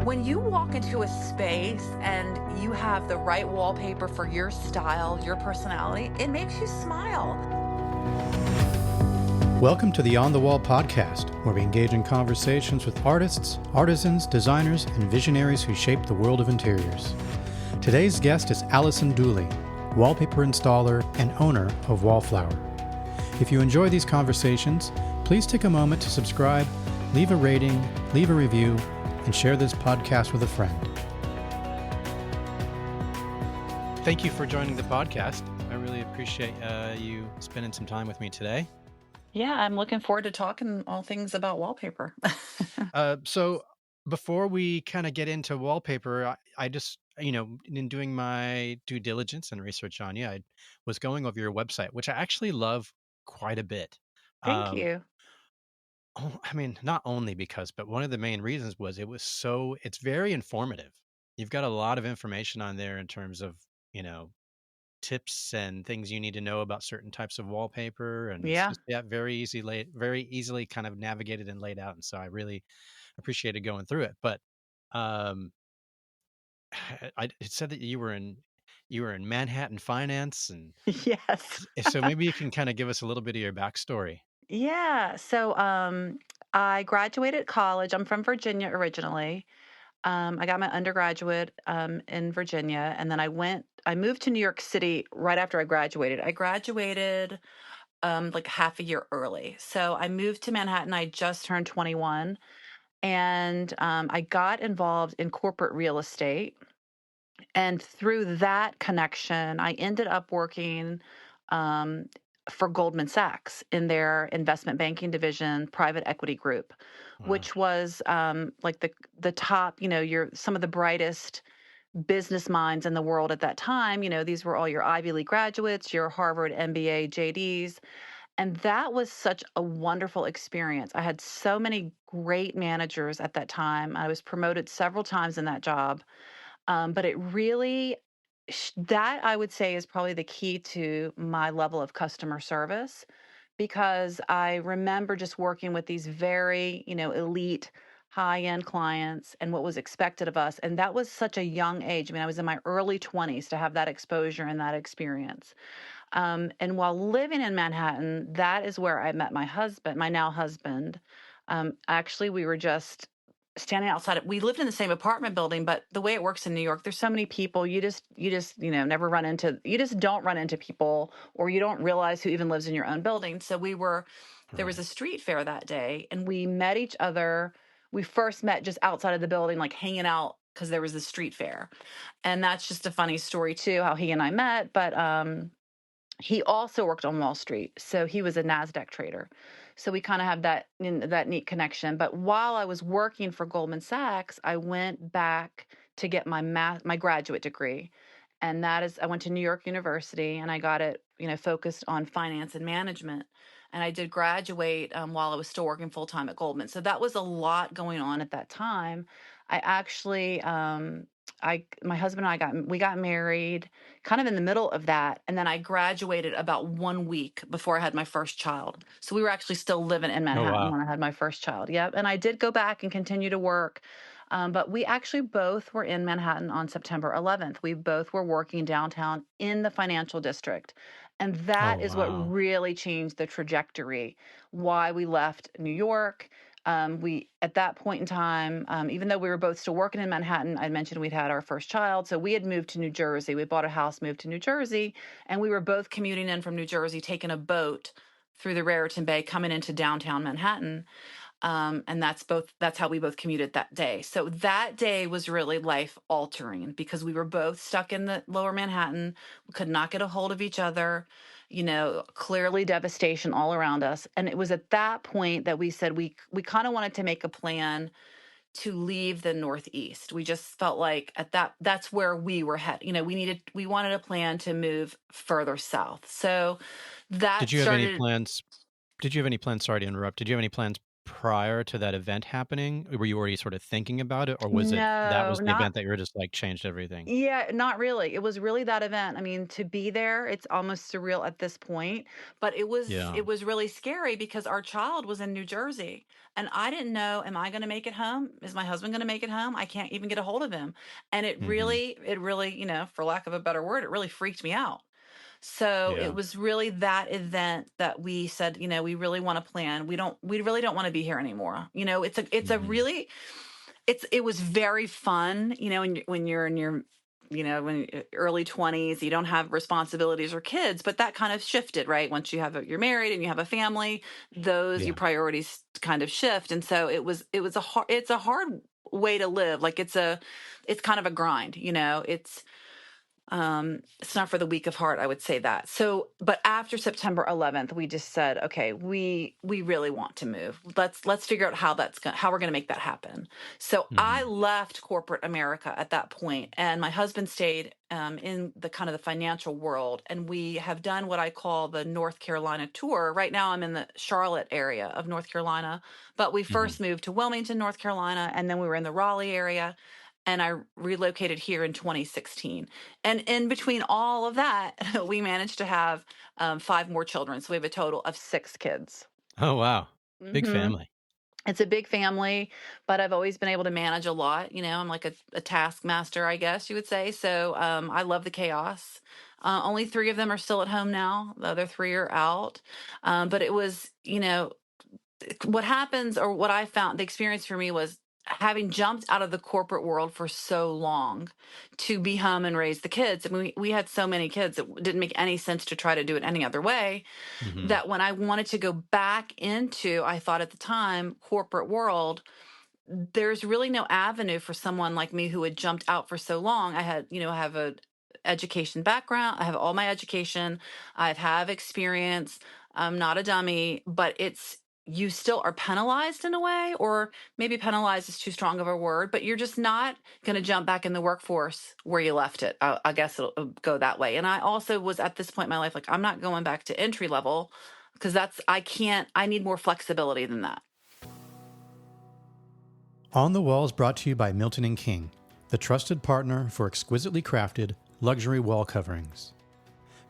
When you walk into a space and you have the right wallpaper for your style, your personality, it makes you smile. Welcome to the On the Wall podcast, where we engage in conversations with artists, artisans, designers, and visionaries who shape the world of interiors. Today's guest is Allison Dooley, wallpaper installer and owner of Wallflower. If you enjoy these conversations, please take a moment to subscribe, leave a rating, leave a review, and share this podcast with a friend. Thank you for joining the podcast. I really appreciate you spending some time with me today. Yeah, I'm looking forward to talking all things about wallpaper. So before we kind of get into wallpaper, I just, in doing my due diligence and research on you, I was going over your website, which I actually love quite a bit. Thank Um, you. not only because, but one of the main reasons was it's very informative. You've got a lot of information on there in terms of, you know, tips and things you need to know about certain types of wallpaper. And it's Yeah. just, yeah, very easily kind of navigated and laid out. And so I really appreciated going through it. But um, it said that you were in Manhattan finance, and Yes. so maybe you can kind of give us a little bit of your backstory. Yeah. I graduated college. I'm from Virginia originally. I got my undergraduate in Virginia, and then I moved to New York City right after I graduated. I graduated like half a year early. So I moved to Manhattan. I just turned 21, and I got involved in corporate real estate. And through that connection, I ended up working um, for Goldman Sachs in their investment banking division, private equity group, Wow. which was like the top. You're some of the brightest business minds in the world at that time. These were all your Ivy League graduates, your Harvard MBA JDs. And that was such a wonderful experience. I had so many great managers at that time. I was promoted several times in that job. But it really, that I would say is probably the key to my level of customer service, because I remember just working with these very, elite high end clients and what was expected of us. And that was such a young age. I mean, I was in my early 20s to have that exposure and that experience. And while living in Manhattan, that is where I met my husband, my now husband. Actually, we were just standing outside. We lived in the same apartment building, but the way it works in New York, there's so many people. Never run into. You just don't run into people, or you don't realize who even lives in your own building. There was Right. a street fair that day, and we met each other. We first met just outside of the building, like hanging out because there was this street fair, and that's just a funny story too, how he and I met. But he also worked on Wall Street, so he was a Nasdaq trader. So we kind of have that neat connection. But while I was working for Goldman Sachs, I went back to get my graduate degree, and that is I went to New York University and I got it, focused on finance and management. And I did graduate while I was still working full time at Goldman. So that was a lot going on at that time. I actually, my husband and we got married kind of in the middle of that. And then I graduated about 1 week before I had my first child. So we were actually still living in Oh, Manhattan wow. when I had my first child. Yep. And I did go back and continue to work. But we actually both were in Manhattan on September 11th. We both were working downtown in the financial district. And Oh, that is what wow. really changed the trajectory, why we left New York. We at that point in time, even though we were both still working in Manhattan, I mentioned we'd had our first child, so we had moved to New Jersey. We bought a house, moved to New Jersey, and we were both commuting in from New Jersey, taking a boat through the Raritan Bay, coming into downtown Manhattan. And that's how we both commuted that day. So that day was really life altering because we were both stuck in the lower Manhattan. We could not get a hold of each other, clearly devastation all around us. And it was at that point that we said we kind of wanted to make a plan to leave the Northeast. We just felt like that's where we were headed. We wanted a plan to move further south. So that Did you have any started. plans? Did you have any plans? Sorry to interrupt. Did you have any plans prior to that event happening? Were you already sort of thinking about it, or was it that No, was the not event that you were just like changed everything? yeah, not really. It was really that event. I mean, to be there, it's almost surreal at this point, but Yeah. it was really scary because our child was in New Jersey and I didn't know, am I going to make it home? Is my husband going to make it home? I can't even get a hold of him. And Mhm. it really, for lack of a better word, it really freaked me out. So Yeah. it was really that event that we said, we really want to plan. We really don't want to be here anymore. It's a Mhm. really, it was very fun, when you're in your, when early 20s, you don't have responsibilities or kids, but that kind of shifted, right? Once you're married and you have a family, those your Yeah. priorities kind of shift. And so it's a hard way to live. Like it's kind of a grind, it's not for the weak of heart, I would say that. So but after September 11th, we just said, okay, we really want to move. Let's figure out how we're going to make that happen. So I Mhm. left corporate America at that point, and my husband stayed in the kind of the financial world, and we have done what I call the North Carolina tour. Right now I'm in the Charlotte area of North Carolina, but we Mhm. first moved to Wilmington, North Carolina, and then we were in the Raleigh area, and I relocated here in 2016. And in between all of that, we managed to have 5 more children. So we have a total of 6 kids. Oh, wow. Big hmm family. It's a big family, but I've always been able to manage a lot. I'm like a taskmaster, I guess you would say. So I love the chaos. Only 3 of them are still at home now. The other 3 are out. But it was, what happens, or what I found, the experience for me was having jumped out of the corporate world for so long to be home and raise the kids. I mean, we had so many kids, it didn't make any sense to try to do it any other way. Mhm. That when I wanted to go back into, I thought at the time, corporate world, there's really no avenue for someone like me who had jumped out for so long. I have a education background. I have all my education. I have experience. I'm not a dummy, but you still are penalized in a way, or maybe penalized is too strong of a word, but you're just not going to jump back in the workforce where you left it. I guess it'll go that way. And I also was at this point in my life, like, I'm not going back to entry level because I need more flexibility than that. On the Wall is brought to you by Milton and King, the trusted partner for exquisitely crafted luxury wall coverings.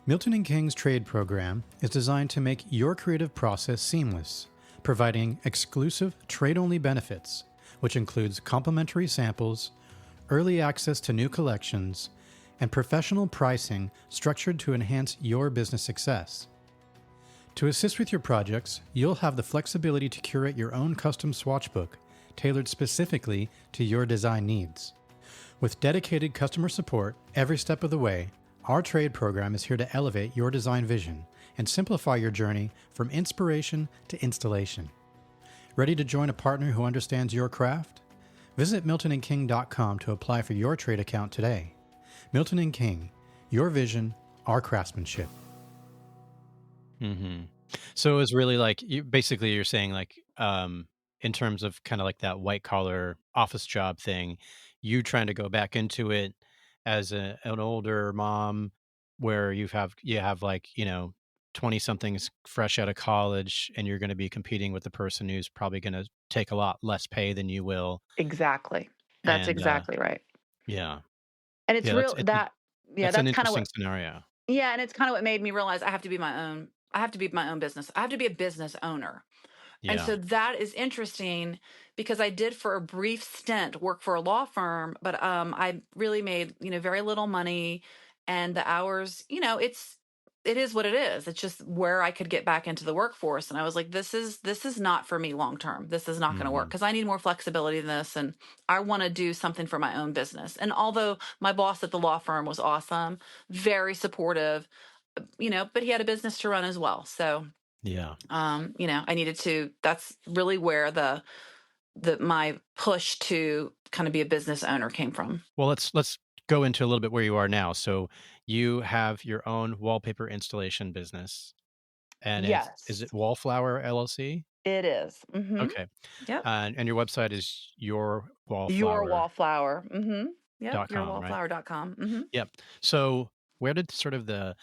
Milton and King's trade program is designed to make your creative process seamless, providing exclusive trade-only benefits, which includes complimentary samples, early access to new collections, and professional pricing structured to enhance your business success. To assist with your projects, you'll have the flexibility to curate your own custom swatch book tailored specifically to your design needs. With dedicated customer support every step of the way, our trade program is here to elevate your design vision and simplify your journey from inspiration to installation. Ready to join a partner who understands your craft? Visit miltonandking.com to apply for your trade account today. Milton and King, your vision, our craftsmanship. Mhm. So it was really like you're saying like in terms of kind of like that white collar office job thing, you trying to go back into it as an older mom where you have like, 20 somethings fresh out of college and you're going to be competing with the person who's probably going to take a lot less pay than you will. Exactly. That's And exactly right. yeah. And it's Yeah, real that yeah, that's an that's kind of interesting what scenario. yeah, and it's kind of what made me realize I have to be my own business. I have to be a business owner. And Yeah. so that is interesting because I did for a brief stint work for a law firm, but I really made, very little money, and the hours, it is what it is. It's just where I could get back into the workforce, and I was like, this is not for me long term. This is not going to work Mhm. because I need more flexibility than this, and I want to do something for my own business. And although my boss at the law firm was awesome, very supportive, but he had a business to run as well. So Yeah. I needed to that's really where the my push to kind of be a business owner came from. Well, let's go into a little bit where you are now. So you have your own wallpaper installation business, and is Yes, it Wallflower LLC? it is. Okay, Yep. and your website is Your yourwallflower.com, wallflower. Yep, right? yourwallflower.com. Yep. So where did sort of the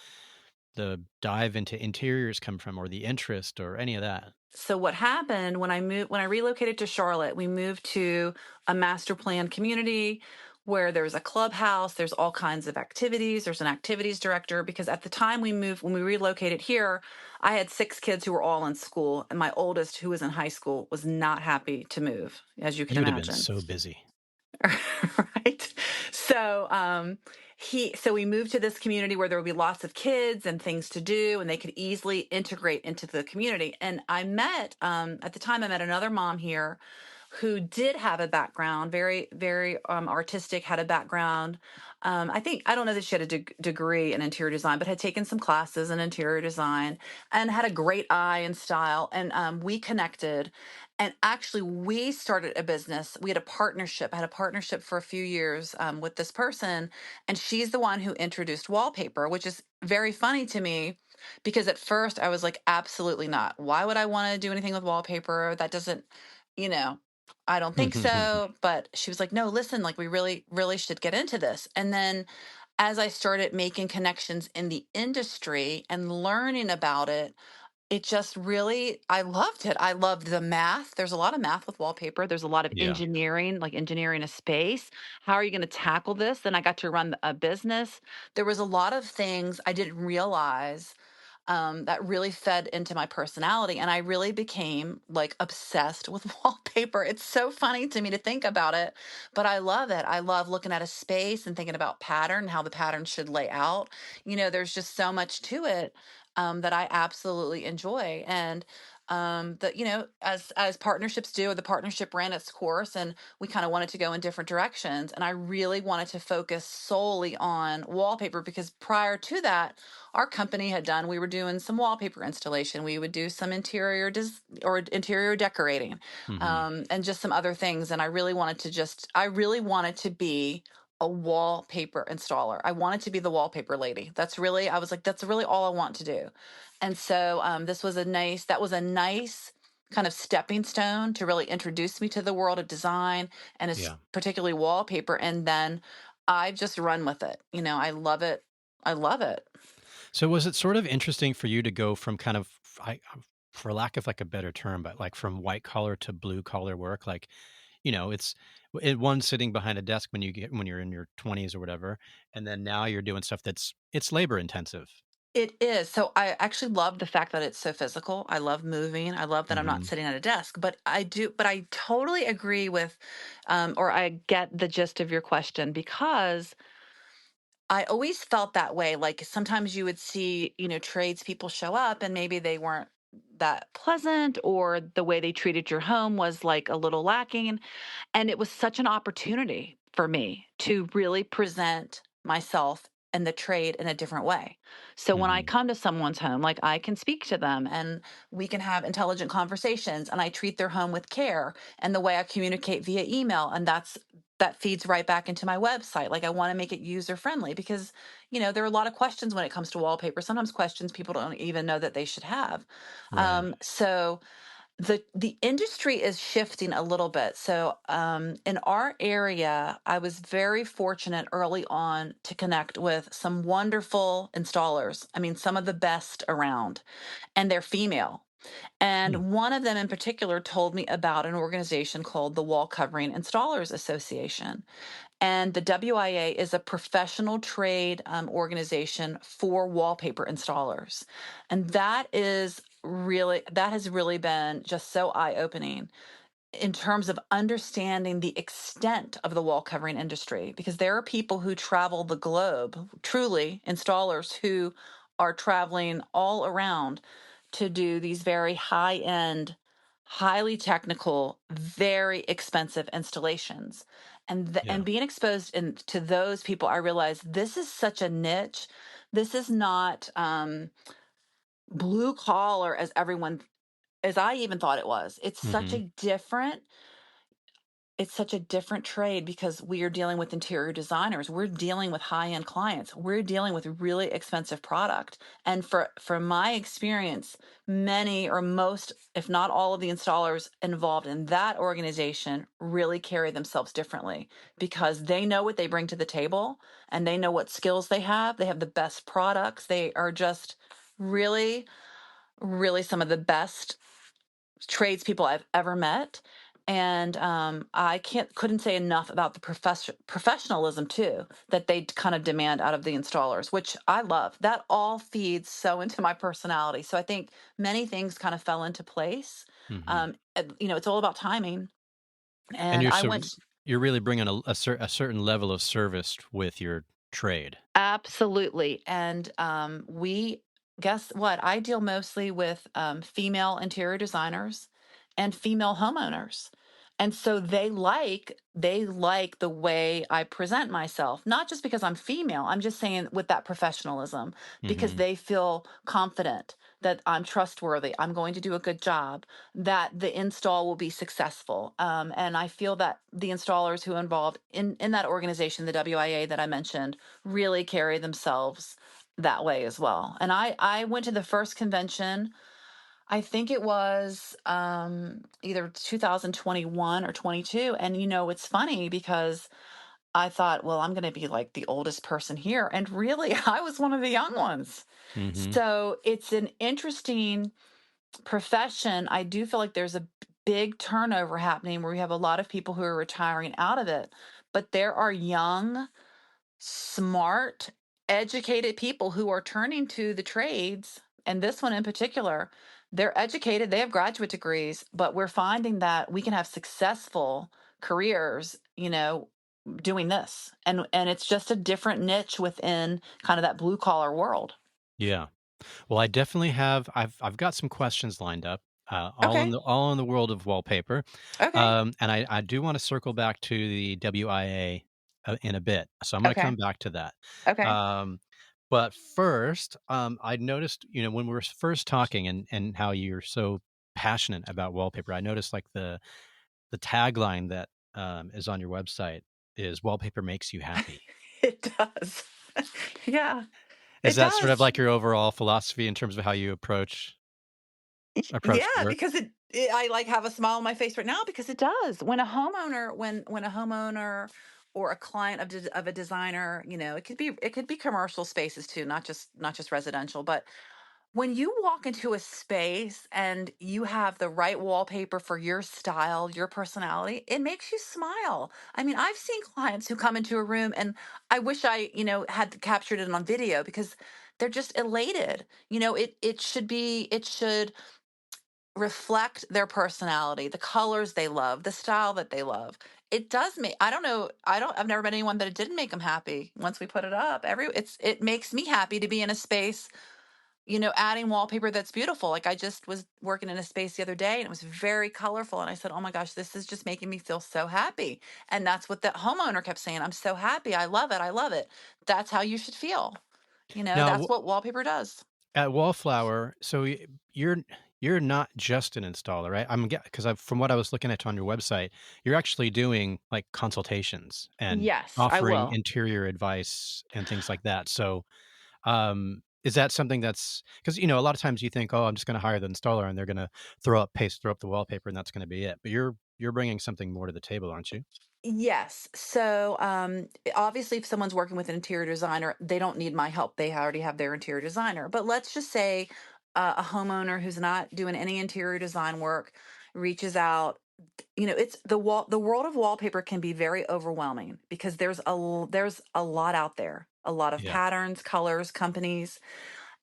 the dive into interiors come from, or the interest, or any of that? So what happened when I relocated to Charlotte, we moved to a master plan community where there's a clubhouse, there's all kinds of activities, there's an activities director because at the time we moved when we relocated here, I had 6 kids who were all in school and my oldest who was in high school was not happy to move, as you can You would have been imagine. so busy. Right? So, so we moved to this community where there would be lots of kids and things to do, and they could easily integrate into the community. And I met, at the time, I met another mom here who did have a background, very, very artistic, had a background. I don't know that she had a degree in interior design, but had taken some classes in interior design and had a great eye and style. And we connected. And actually, we started a business. We had a partnership. I had a partnership for a few years with this person. And she's the one who introduced wallpaper, which is very funny to me because at first I was like, absolutely not. Why would I want to do anything with wallpaper? That doesn't, you know, I don't think so. But she was like, no, listen, like we really, really should get into this. And then as I started making connections in the industry and learning about it, it just really I loved it. I loved the math. There's a lot of math with wallpaper. There's a lot of Yeah. engineering, like engineering a space. How are you going to tackle this? Then I got to run a business. There was a lot of things I didn't realize that really fed into my personality. And I really became like obsessed with wallpaper. It's so funny to me to think about it, but I love it. I love looking at a space and thinking about pattern, how the pattern should lay out. There's just so much to it that I absolutely enjoy. And as partnerships do, the partnership ran its course, and we kind of wanted to go in different directions. And I really wanted to focus solely on wallpaper because prior to that, our company had done we were doing some wallpaper installation, we would do some or interior decorating, Hmm. and just some other things. And I really wanted to be a wallpaper installer. I wanted to be the wallpaper lady. I was like, that's really all I want to do. And so that was a nice kind of stepping stone to really introduce me to the world of design and Yeah. particularly wallpaper. And then I've just run with it. I love it. I love it. So was it sort of interesting for you to go from kind of, for lack of like a better term, but like from white collar to blue collar work? Like, it's one sitting behind a desk when you're in your 20s or whatever, and then now you're doing stuff it's labor intensive. It is. So I actually love the fact that it's so physical. I love moving. I love that I'm not Hmm. sitting at a desk. But I totally agree with, or I get the gist of your question because I always felt that way. Like sometimes you would see, tradespeople show up and maybe they weren't that pleasant or the way they treated your home was like a little lacking. And it was such an opportunity for me to really present myself and the trade in a different way. So when I Hmm. come to someone's home, like I can speak to them and we can have intelligent conversations and I treat their home with care and the way I communicate via email. And that feeds right back into my website. Like I want to make it user friendly because, there are a lot of questions when it comes to wallpaper. Sometimes questions people don't even know that they should have. Right. So the industry is shifting a little bit. So in our area, I was very fortunate early on to connect with some wonderful installers. I mean, some of the best around, and they're female. Hmm. And one of them in particular told me about an organization called the Wall Covering Installers Association. And the WIA is a professional trade organization for wallpaper installers. And that has really been just so eye opening in terms of understanding the extent of the wall covering industry because there are people who travel the globe, truly installers who are traveling all around to do these very high end, highly technical, very expensive installations. And Yeah. being exposed to those people, I realized this is such a niche. This is not blue collar as I even thought it was. It's such Hmm. a different it's such a different trade because we are dealing with interior designers. We're dealing with high-end clients. We're dealing with really expensive product. And from my experience, many or most, if not all of the installers involved in that organization really carry themselves differently because they know what they bring to the table and they know what skills they have. They have the best products. They are just really, really some of the best tradespeople I've ever met. And I couldn't say enough about the professionalism too that they kind of demand out of the installers, which I love. That all feeds so into my personality. So I think many things kind of fell into place. Hmm. It's all about timing. And And I went. you're really bringing a certain level of service with your trade. Absolutely. And we, guess what? I deal mostly with female interior designers and female homeowners. And so they like the way I present myself, not just because I'm female. I'm just saying with that professionalism, because Hmm. they feel confident that I'm trustworthy, I'm going to do a good job, that the install will be successful. And I feel that the installers who are involved in that organization, the WIA that I mentioned, really carry themselves that way as well. And I went to the first convention. I think it was either 2021 or 22. And it's funny because I thought, well, I'm going to be like the oldest person here, and really, I was one of the young ones. Hmm. So it's an interesting profession. I do feel like there's a big turnover happening where we have a lot of people who are retiring out of it, but there are young, smart, educated people who are turning to the trades. And this one in particular, they're educated, they have graduate degrees, but we're finding that we can have successful careers, doing this. And it's just a different niche within kind of that blue collar world. Yeah. Well, I definitely have. I've got some questions lined up, Okay. all in the world of wallpaper, Okay. and I do want to circle back to the WIA in a bit. So I'm going to Okay. come back to that. Okay. Um, but first, I noticed, when we were first talking, and how you're so passionate about wallpaper. I noticed like the tagline that is on your website is "Wallpaper makes you happy." It does. Yeah, Is it that sort of does. like your overall philosophy in terms of how you approach the Yeah, work? because I like have a smile on my face right now because it does. When a homeowner or a client of a designer, it could be commercial spaces too, not just residential, but when you walk into a space and you have the right wallpaper for your style, your personality, it makes you smile. I mean, I've seen clients who come into a room and I wish I had captured it on video because they're just elated. It should reflect their personality, the colors they love, the style that they love. It does make I don't know, I've never met anyone that it didn't make them happy once we put it up. It makes me happy to be in a space, adding wallpaper that's beautiful. Like I just was working in a space the other day and it was very colorful. And I said, oh my gosh, this is just making me feel so happy. And that's what the homeowner kept saying. I'm so happy. I love it. I love it. That's how you should feel. Now, That's what wallpaper does. at Wallflower, so you're not just an installer, right? I'm because from what I was looking at on your website, you're actually doing like consultations and Yes, I offering will. interior advice and things like that. So, is that something that's because a lot of times you think, oh, I'm just going to hire the installer and they're going to throw up the wallpaper and that's going to be it. But you're bringing something more to the table, aren't you? Yes. So, obviously, if someone's working with an interior designer, they don't need my help. They already have their interior designer. But let's just say a homeowner who's not doing any interior design work reaches out. It's the world of wallpaper can be very overwhelming because there's a lot out there, a lot of Yeah. patterns, colors, companies,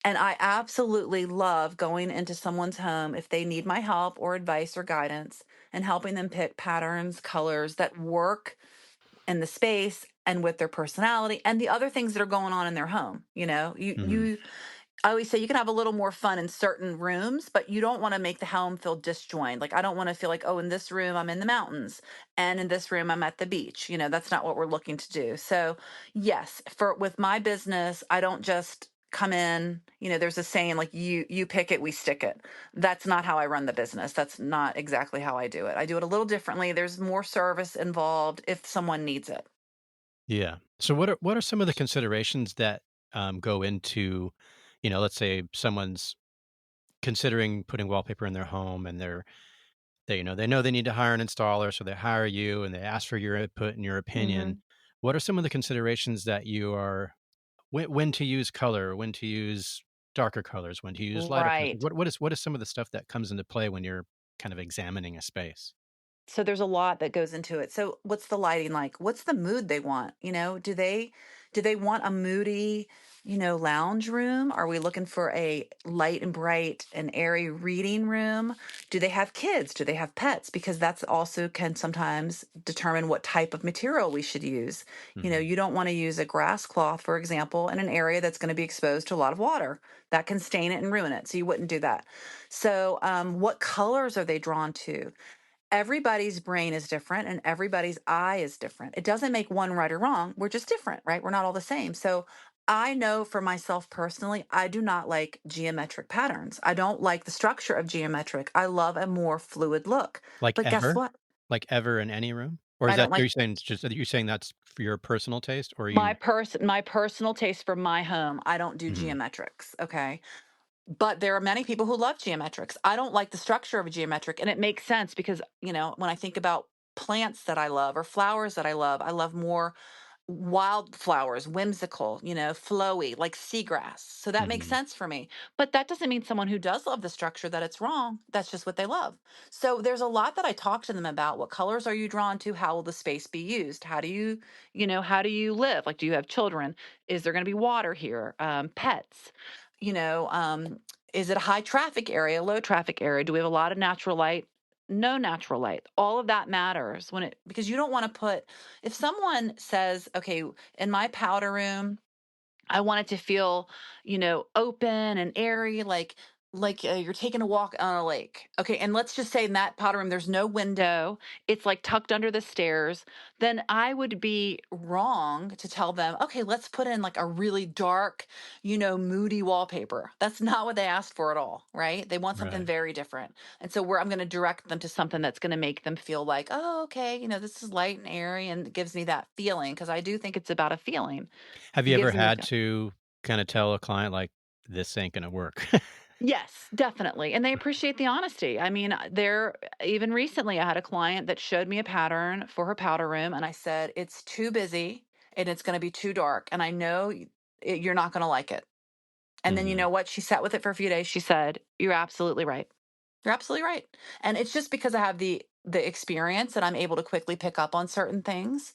and I absolutely love going into someone's home if they need my help or advice or guidance and helping them pick patterns, colors that work in the space and with their personality and the other things that are going on in their home. Hmm. I always say you can have a little more fun in certain rooms, but you don't want to make the home feel disjointed. Like I don't want to feel like, oh, in this room I'm in the mountains and in this room I'm at the beach. That's not what we're looking to do. So, yes, for with my business, I don't just come in, there's a saying like you pick it, we stick it. That's not how I run the business. That's not exactly how I do it. I do it a little differently. There's more service involved if someone needs it. Yeah. So what are some of the considerations that go into, let's say someone's considering putting wallpaper in their home and they know they need to hire an installer, so they hire you and they ask for your input and your opinion. Hmm. What are some of the considerations that you are when to use color, when to use darker colors, when to use lighter colors? Right. What is some of the stuff that comes into play when you're kind of examining a space? So there's a lot that goes into it. So what's the lighting like? What's the mood they want? Do they want a moody, lounge room? Are we looking for a light and bright and airy reading room? Do they have kids? Do they have pets? Because that's also can sometimes determine what type of material we should use. Mhm. You don't want to use a grass cloth, for example, in an area that's going to be exposed to a lot of water. That can stain it and ruin it. So you wouldn't do that. So, what colors are they drawn to? Everybody's brain is different and everybody's eye is different. It doesn't make one right or wrong. We're just different, right? We're not all the same. So I know for myself personally, I do not like geometric patterns. I don't like the structure of geometric. I love a more fluid look. Like But guess ever? what? Like ever in any room? Or is I don't that like you're saying that's for your personal taste or my you personal taste for my home. I don't do Mhm. geometrics, okay? But there are many people who love geometrics. I don't like the structure of a geometric, and it makes sense because, when I think about plants that I love or flowers that I love more wildflowers, whimsical, flowy, like seagrass. So that makes Mhm. sense for me. But that doesn't mean someone who does love the structure that it's wrong. That's just what they love. So there's a lot that I talk to them about. What colors are you drawn to? How will the space be used? How do you live? Like, do you have children? Is there going to be water here? Pets? You know, um, is it a high traffic area, low traffic area? Do we have a lot of natural light? No natural light. All of that matters because you don't want to put if someone says, okay, in my powder room, I want it to feel, open and airy, like you're taking a walk on a lake. Okay, and let's just say in that powder room, there's no window. It's like tucked under the stairs. Then I would be wrong to tell them, okay, let's put in like a really dark, moody wallpaper. That's not what they asked for at all, right? They want something Right. very different. And so where I'm going to direct them to something that's going to make them feel like, oh, okay, this is light and airy and it gives me that feeling because I do think it's about a feeling. Have It you ever gives them the had feel. to kinda tell a client, like, "This ain't gonna work"? Yes, definitely, and they appreciate the honesty. I mean, there even recently, I had a client that showed me a pattern for her powder room, and I said, "It's too busy and it's gonna be too dark, and I know you're not gonna like it." And then you Mhm. know what? She sat with it for a few days. She said, "You're absolutely right. You're absolutely right." And it's just because I have the experience and I'm able to quickly pick up on certain things.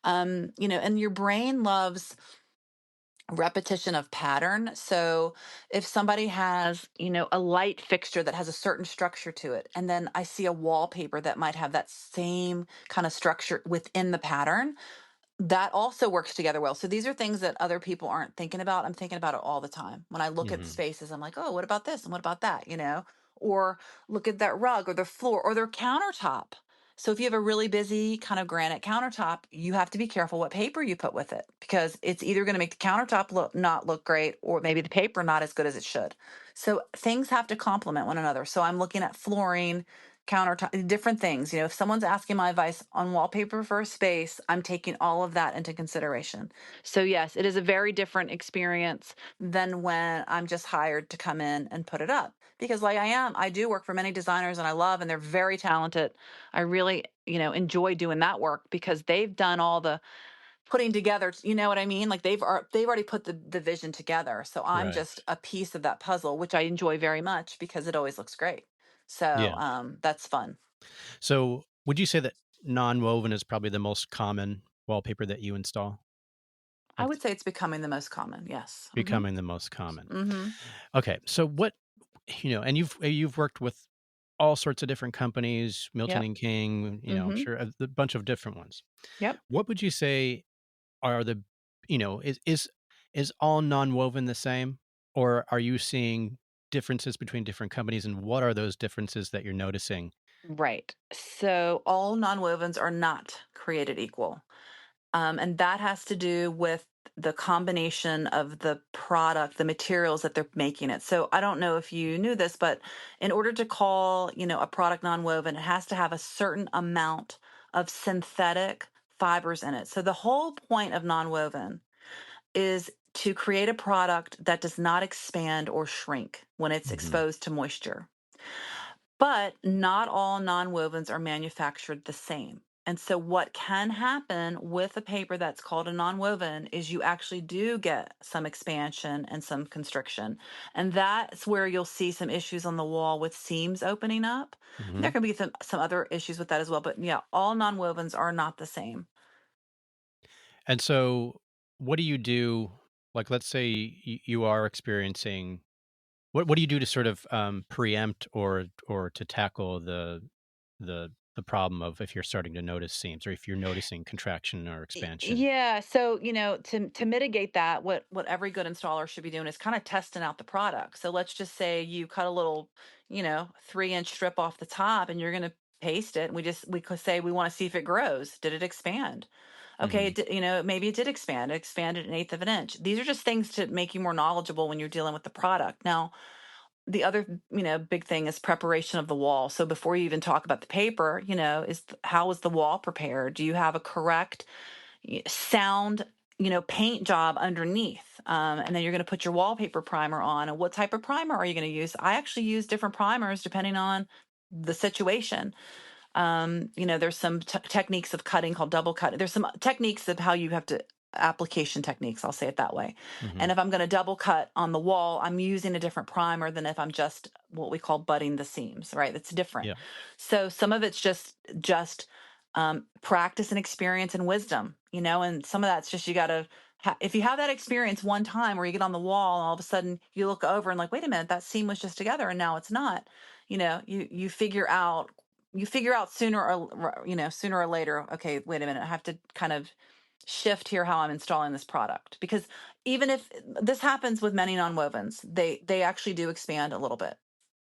And your brain loves repetition of pattern. So if somebody has, a light fixture that has a certain structure to it, and then I see a wallpaper that might have that same kind of structure within the pattern, that also works together well. So these are things that other people aren't thinking about. I'm thinking about it all the time. When I look at Mhm. spaces, I'm like, oh, what about this? And what about that? Or look at that rug or the floor or their countertop. So if you have a really busy kind of granite countertop, you have to be careful what paper you put with it because it's either going to make the countertop not look great or maybe the paper not as good as it should. So things have to complement one another. So I'm looking at flooring, countertop, different things. If someone's asking my advice on wallpaper for a space, I'm taking all of that into consideration. So yes, it is a very different experience than when I'm just hired to come in and put it up. Because like I do work for many designers and I love and they're very talented. I really, enjoy doing that work because they've done all the putting together, you know what I mean? Like they've already put the vision together. So I'm Right. just a piece of that puzzle, which I enjoy very much because it always looks great. So Yeah. that's fun. So, would you say that nonwoven is probably the most common wallpaper that you install? I Like, would say it's becoming the most common. Yes. Mhm. becoming the most common. Mhm. Okay, so and you've worked with all sorts of different companies, Milton Yep. and King, I'm Mhm. sure a bunch of different ones. Yep. What would you say are the is all nonwoven the same, or are you seeing differences between different companies, and what are those differences that you're noticing? Right. So all nonwovens are not created equal. And that has to do with the combination of the product, the materials that they're making it. So I don't know if you knew this, but in order to call, a product nonwoven, it has to have a certain amount of synthetic fibers in it. So the whole point of nonwoven is to create a product that does not expand or shrink when it's Hmm. exposed to moisture. But not all nonwovens are manufactured the same. And so, what can happen with a paper that's called a nonwoven is you actually do get some expansion and some constriction. And that's where you'll see some issues on the wall with seams opening up. And there Hmm. can be some other issues with that as well. But yeah, all nonwovens are not the same. And so, what do you do? Like, let's say you are experiencing what do you do to sort of preempt or to tackle the problem of if you're starting to notice seams or if you're noticing contraction or expansion? Yeah, so to mitigate that, what every good installer should be doing is kind of testing out the product. So let's just say you cut a little, 3-inch strip off the top, and you're going to paste it. And we could say we want to see if it grows. Did it expand? Okay, Hmm. maybe it did expand. It expanded an eighth of an inch. These are just things to make you more knowledgeable when you're dealing with the product. Now, the other, big thing is preparation of the wall. So before you even talk about the paper, how is the wall prepared? Do you have a correct sound, paint job underneath? And then you're going to put your wallpaper primer on. And what type of primer are you going to use? I actually use different primers depending on the situation. There's some techniques of cutting called double cut. There's some techniques of how you have to application techniques, I'll say it that way. Hmm. And if I'm going to double cut on the wall, I'm using a different primer than if I'm just what we call butting the seams, right? It's different. Yeah. So some of it's just practice and experience and wisdom, and some of that's just you got to. If you have that experience one time where you get on the wall and all of a sudden you look over and like, wait a minute, that seam was just together and now it's not. You figure out sooner or later, okay, wait a minute, I have to kind of shift here how I'm installing this product, because even if this happens with many nonwovens, they actually do expand a little bit,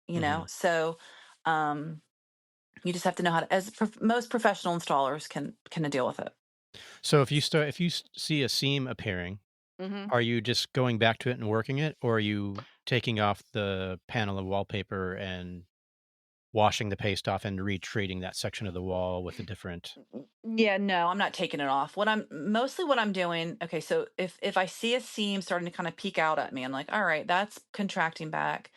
Hmm. so um you just have to know how to, as most professional installers can deal with it. So if you see a seam appearing, Hmm. are you just going back to it and working it, or are you taking off the panel of wallpaper and washing the paste off and retreating that section of the wall with a different? Yeah, no, I'm not taking it off. What I'm doing, okay, so if I see a seam starting to kind of peek out at me, I'm like, all right, that's contracting back.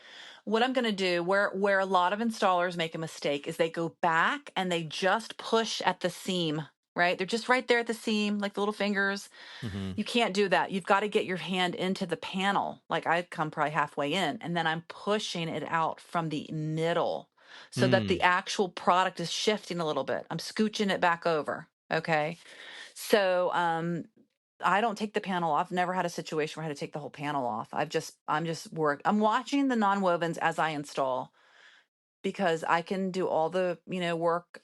What I'm going to do, where a lot of installers make a mistake, is they go back and they just push at the seam, right? They're just right there at the seam, like the little fingers. Mhm. You can't do that. You've got to get your hand into the panel. Like I come probably halfway in, and then I'm pushing it out from the middle so that the Mm. actual product is shifting a little bit. I'm scooching it back over. Okay. So I don't take the panel off. Never had a situation where I had to take the whole panel off. I'm watching the nonwovens as I install, because I can do all the, work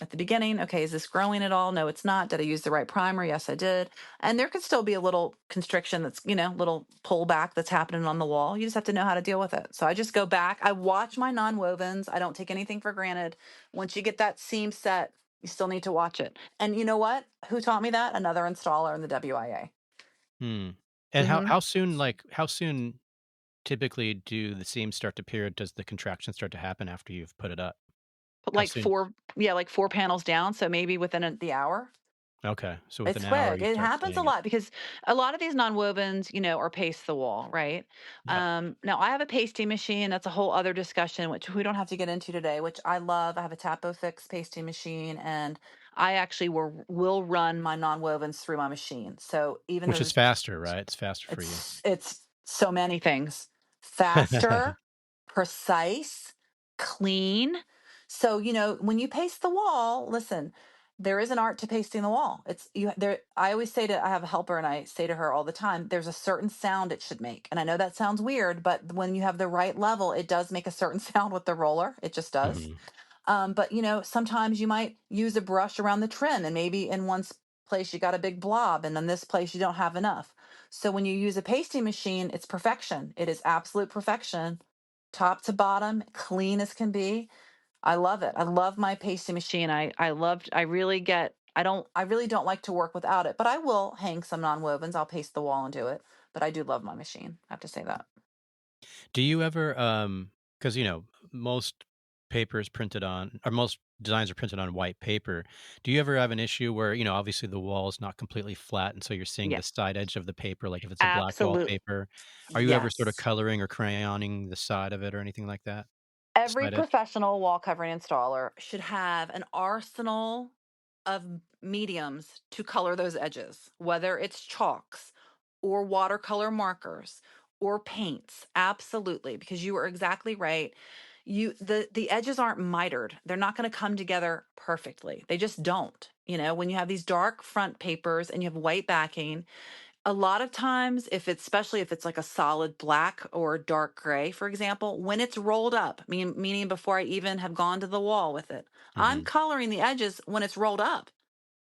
at the beginning. Okay, is this growing at all? No, it's not. Did I use the right primer? Yes, I did. And there could still be a little constriction that's, little pullback that's happening on the wall. You just have to know how to deal with it. So I just go back. I watch my nonwovens. I don't take anything for granted. Once you get that seam set, you still need to watch it. And you know what? Who taught me that? Another installer in the WIA. Hmm. And Mm-hmm. how soon typically do the seams start to appear? Does the contraction start to happen after you've put it up? Put How like soon? four, yeah, like 4 panels down. So maybe within the hour. Okay, so with an It's hour quick. you It start happens a seeing it. lot because a lot of these nonwovens, are paste the wall, right? Yeah. Now I have a pasting machine. That's a whole other discussion, which we don't have to get into today, which I love. I have a Tapo Fix pasting machine, and I actually will run my nonwovens through my machine. So even though Which is there's faster, right? It's faster for you. it's so many things. Faster, precise, clean. So, when you paste the wall, listen, there is an art to pasting the wall. It's you there I always say I have a helper and I say to her all the time, there's a certain sound it should make. And I know that sounds weird, but when you have the right level, it does make a certain sound with the roller. It just does. Mhm. But sometimes you might use a brush around the trim, and maybe in place you got a big blob, and in this place you don't have enough. So when you use a pasting machine, it's perfection. It is absolute perfection, top to bottom, clean as can be. I love it. I love my pasting machine. I really get I really don't like to work without it, but I will hang some non-wovens. I'll paste the wall and do it. But I do love my machine. I have to say that. Do you ever, because most papers printed on, or most designs are printed on white paper. Do you ever have an issue where, obviously the wall is not completely flat, and so you're seeing the Yeah, side edge of the paper, like if it's a black absolutely. wallpaper? Are you ever sort of Yes. coloring or crayoning the side of it or anything like that? The Every side edge? professional wall covering installer should have an arsenal of mediums to color those edges, whether it's chalks or watercolor markers or paints. Absolutely, because you are exactly right. The edges aren't mitered. They're not going to come together perfectly. They just don't. When you have these dark front papers and you have white backing, a lot of times, especially if it's like a solid black or dark gray, for example, when it's rolled up, meaning before I even have gone to the wall with it, I'm Mhm. coloring the edges when it's rolled up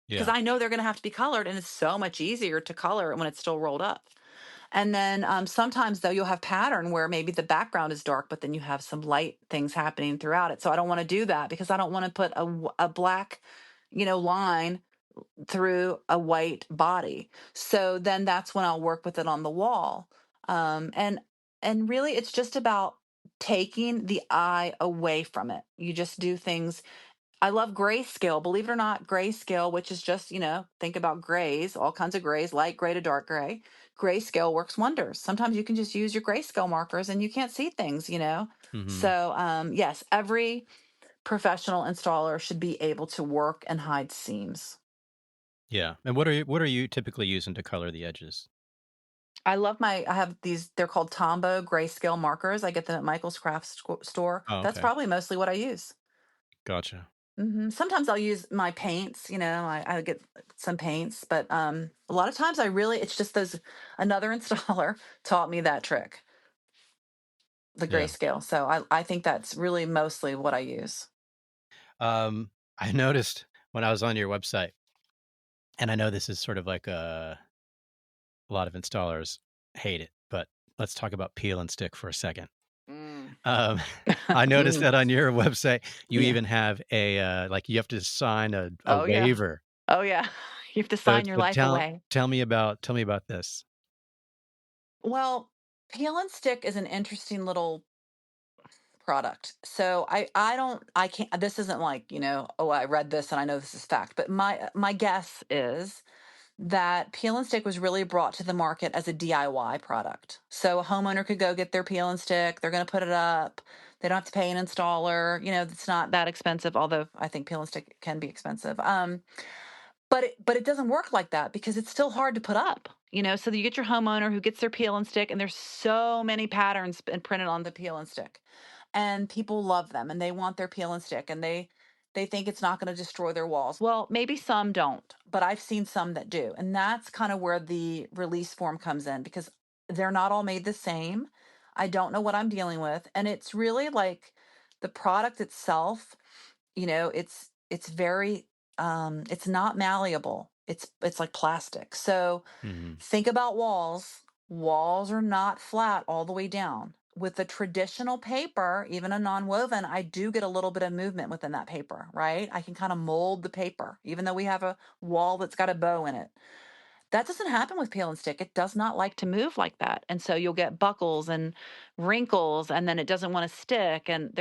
because Yeah. I know they're going to have to be colored, and it's so much easier to color it when it's still rolled up. And then sometimes, though, you'll have pattern where maybe the background is dark, but then you have some light things happening throughout it. So I don't want to do that because I don't want to put a black, line through a white body. So then that's when I'll work with it on the wall. And really it's just about taking the eye away from it. You just do things. I love grayscale, believe it or not, grayscale, which is just, think about grays, all kinds of grays, light gray to dark gray. Grayscale works wonders. Sometimes you can just use your grayscale markers and you can't see things. Mhm. So, yes, every professional installer should be able to work and hide seams. Yeah. And what are you typically using to color the edges? I have these, they're called Tombow grayscale markers. I get them at Michael's Store. Oh, That's okay. probably mostly what I use. Gotcha. Sometimes I'll use my paints, I get some paints, but a lot of times it's just another installer taught me that trick, the Yeah. grayscale. So I think that's really mostly what I use. I noticed when I was on your website, and I know this is sort of like a lot of installers hate it, but let's talk about peel and stick for a second. Mm. Um, I noticed Mm. that on your website, you Yeah. even have like you have to sign a Oh, yeah. waiver. Oh, yeah. You have to So sign your so life tell away. tell me about this. Well, peel and stick is an interesting little product. So I can't, this isn't like, oh, I read this and I know this is fact, but my guess is that peel and stick was really brought to the market as a DIY product. So a homeowner could go get their peel and stick, they're going to put it up. They don't have to pay an installer. It's not that expensive, although I think peel and stick can be expensive. But it doesn't work like that because it's still hard to put up. So you get your homeowner who gets their peel and stick, and there's so many patterns and printed on the peel and stick, and people love them and they want their peel and stick, and they think it's not going to destroy their walls. Well, maybe some don't, but I've seen some that do, and that's kind of where the release form comes in because they're not all made the same. I don't know what I'm dealing with, and it's really like the product itself. It's very it's not malleable. It's like plastic. So Mhm. think about walls. Walls are not flat all the way down. With a traditional paper, even a non-woven, I do get a little bit of movement within that paper, right? I can kind of mold the paper, even though we have a wall that's got a bow in it. That doesn't happen with peel and stick. It does not like to move like that. And so you'll get buckles and wrinkles, and then it doesn't want to stick. And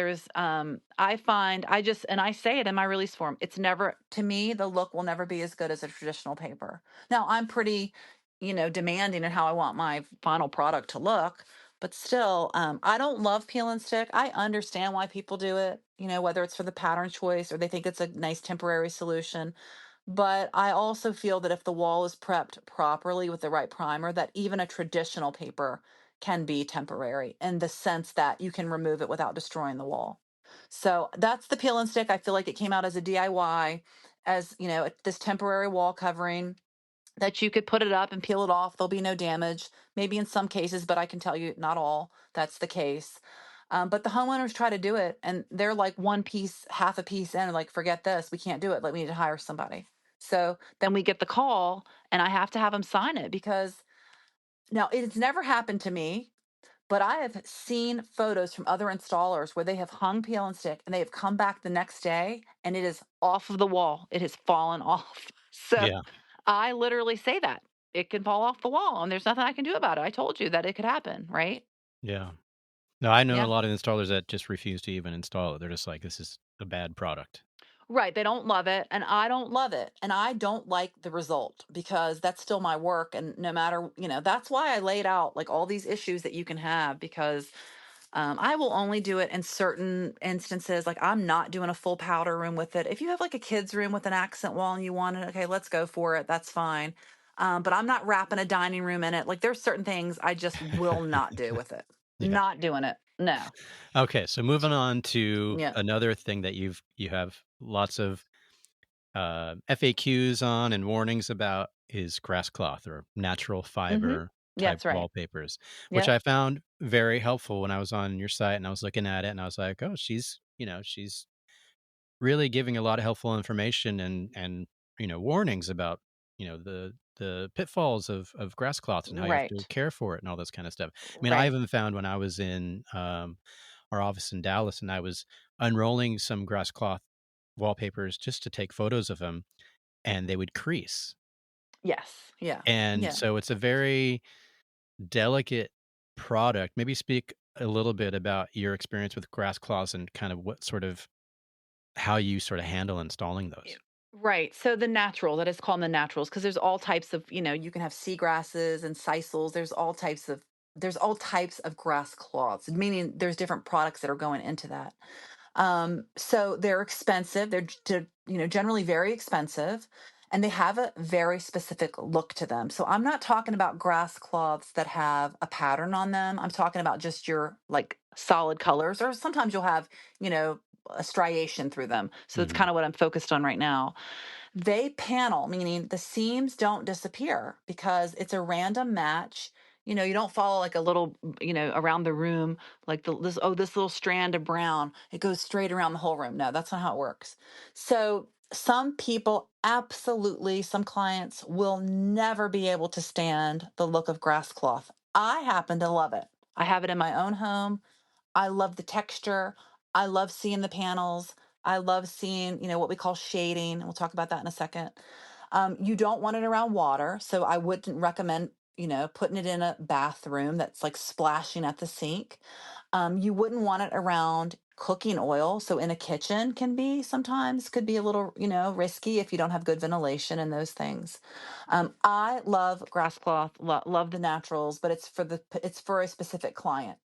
I find, and I say it in my release form, it's never, to me, the look will never be as good as a traditional paper. Now, I'm pretty, demanding in how I want my final product to look. But still, I don't love peel and stick. I understand why people do it, whether it's for the pattern choice or they think it's a nice temporary solution. But I also feel that if the wall is prepped properly with the right primer, that even a traditional paper can be temporary in the sense that you can remove it without destroying the wall. So that's the peel and stick. I feel like it came out as a DIY, as this temporary wall covering that you could put it up and peel it off. There'll be no damage. Maybe in some cases, but I can tell you not all. That's the case. But the homeowners try to do it, and they're like one piece, half a piece in, like, forget this, we can't do it. Let me need to hire somebody. So then we get the call, and I have to have them sign it because now it's never happened to me, But I have seen photos from other installers where they have hung peel and stick and they have come back the next day and it is off of the wall. It has fallen off. So Yeah. I literally say that it can fall off the wall and there's nothing I can do about it. I told you that it could happen, right? Yeah. No, I know a Yeah. lot of installers that just refuse to even install it. They're just like, "This is a bad product." Right, they don't love it, and I don't love it, and I don't like the result because that's still my work, and no matter, that's why I laid out like all these issues that you can have because I will only do it in certain instances. Like I'm not doing a full powder room with it. If you have like a kid's room with an accent wall and you want it, okay, let's go for it. That's fine. But I'm not wrapping a dining room in it. Like there's certain things I just will not do with it. Yeah. Not doing it. No. Okay, so moving on to Yeah. another thing that you have lots of FAQs on and warnings about is grass cloth or natural Mm-hmm. fiber Yeah, type that's right. wallpapers, which Yep. I found very helpful when I was on your site and I was looking at it and I was like, oh, she's really giving a lot of helpful information and warnings about the pitfalls of grass cloths and how you have to Right. care for it and all this kind of stuff. I mean, I Right. even found when I was in our office in Dallas and I was unrolling some grass cloth wallpapers just to take photos of them and they would crease. Yes. Yeah. And Yeah. so it's a very delicate product. Maybe speak a little bit about your experience with grass cloths and kind of what sort of how you sort of handle installing Yeah. those. Right. So the natural, that is called the naturals, because there's all types of, you can have seagrasses and sisals. There's all types of grass cloths, meaning there's different products that are going into that. So they're expensive. They're generally very expensive, and they have a very specific look to them. So I'm not talking about grass cloths that have a pattern on them. I'm talking about just your like solid colors, or sometimes you'll have, you know, a striation through them. So that's Mhm. kind of what I'm focused on right now. They panel, meaning the seams don't disappear because it's a random match. You don't follow like a little, around the room, like this little strand of brown, it goes straight around the whole room. No, that's not how it works. So some people absolutely, some clients will never be able to stand the look of grass cloth. I happen to love it. I have it in my own home. I love the texture. I love seeing the panels. I love seeing, what we call shading. We'll talk about that in a second. You don't want it around water, so I wouldn't recommend, putting it in a bathroom that's like splashing at the sink. You wouldn't want it around cooking oil, so in a kitchen can be sometimes could be a little, risky if you don't have good ventilation and those things. I love grass cloth, love the naturals, but it's for a specific client.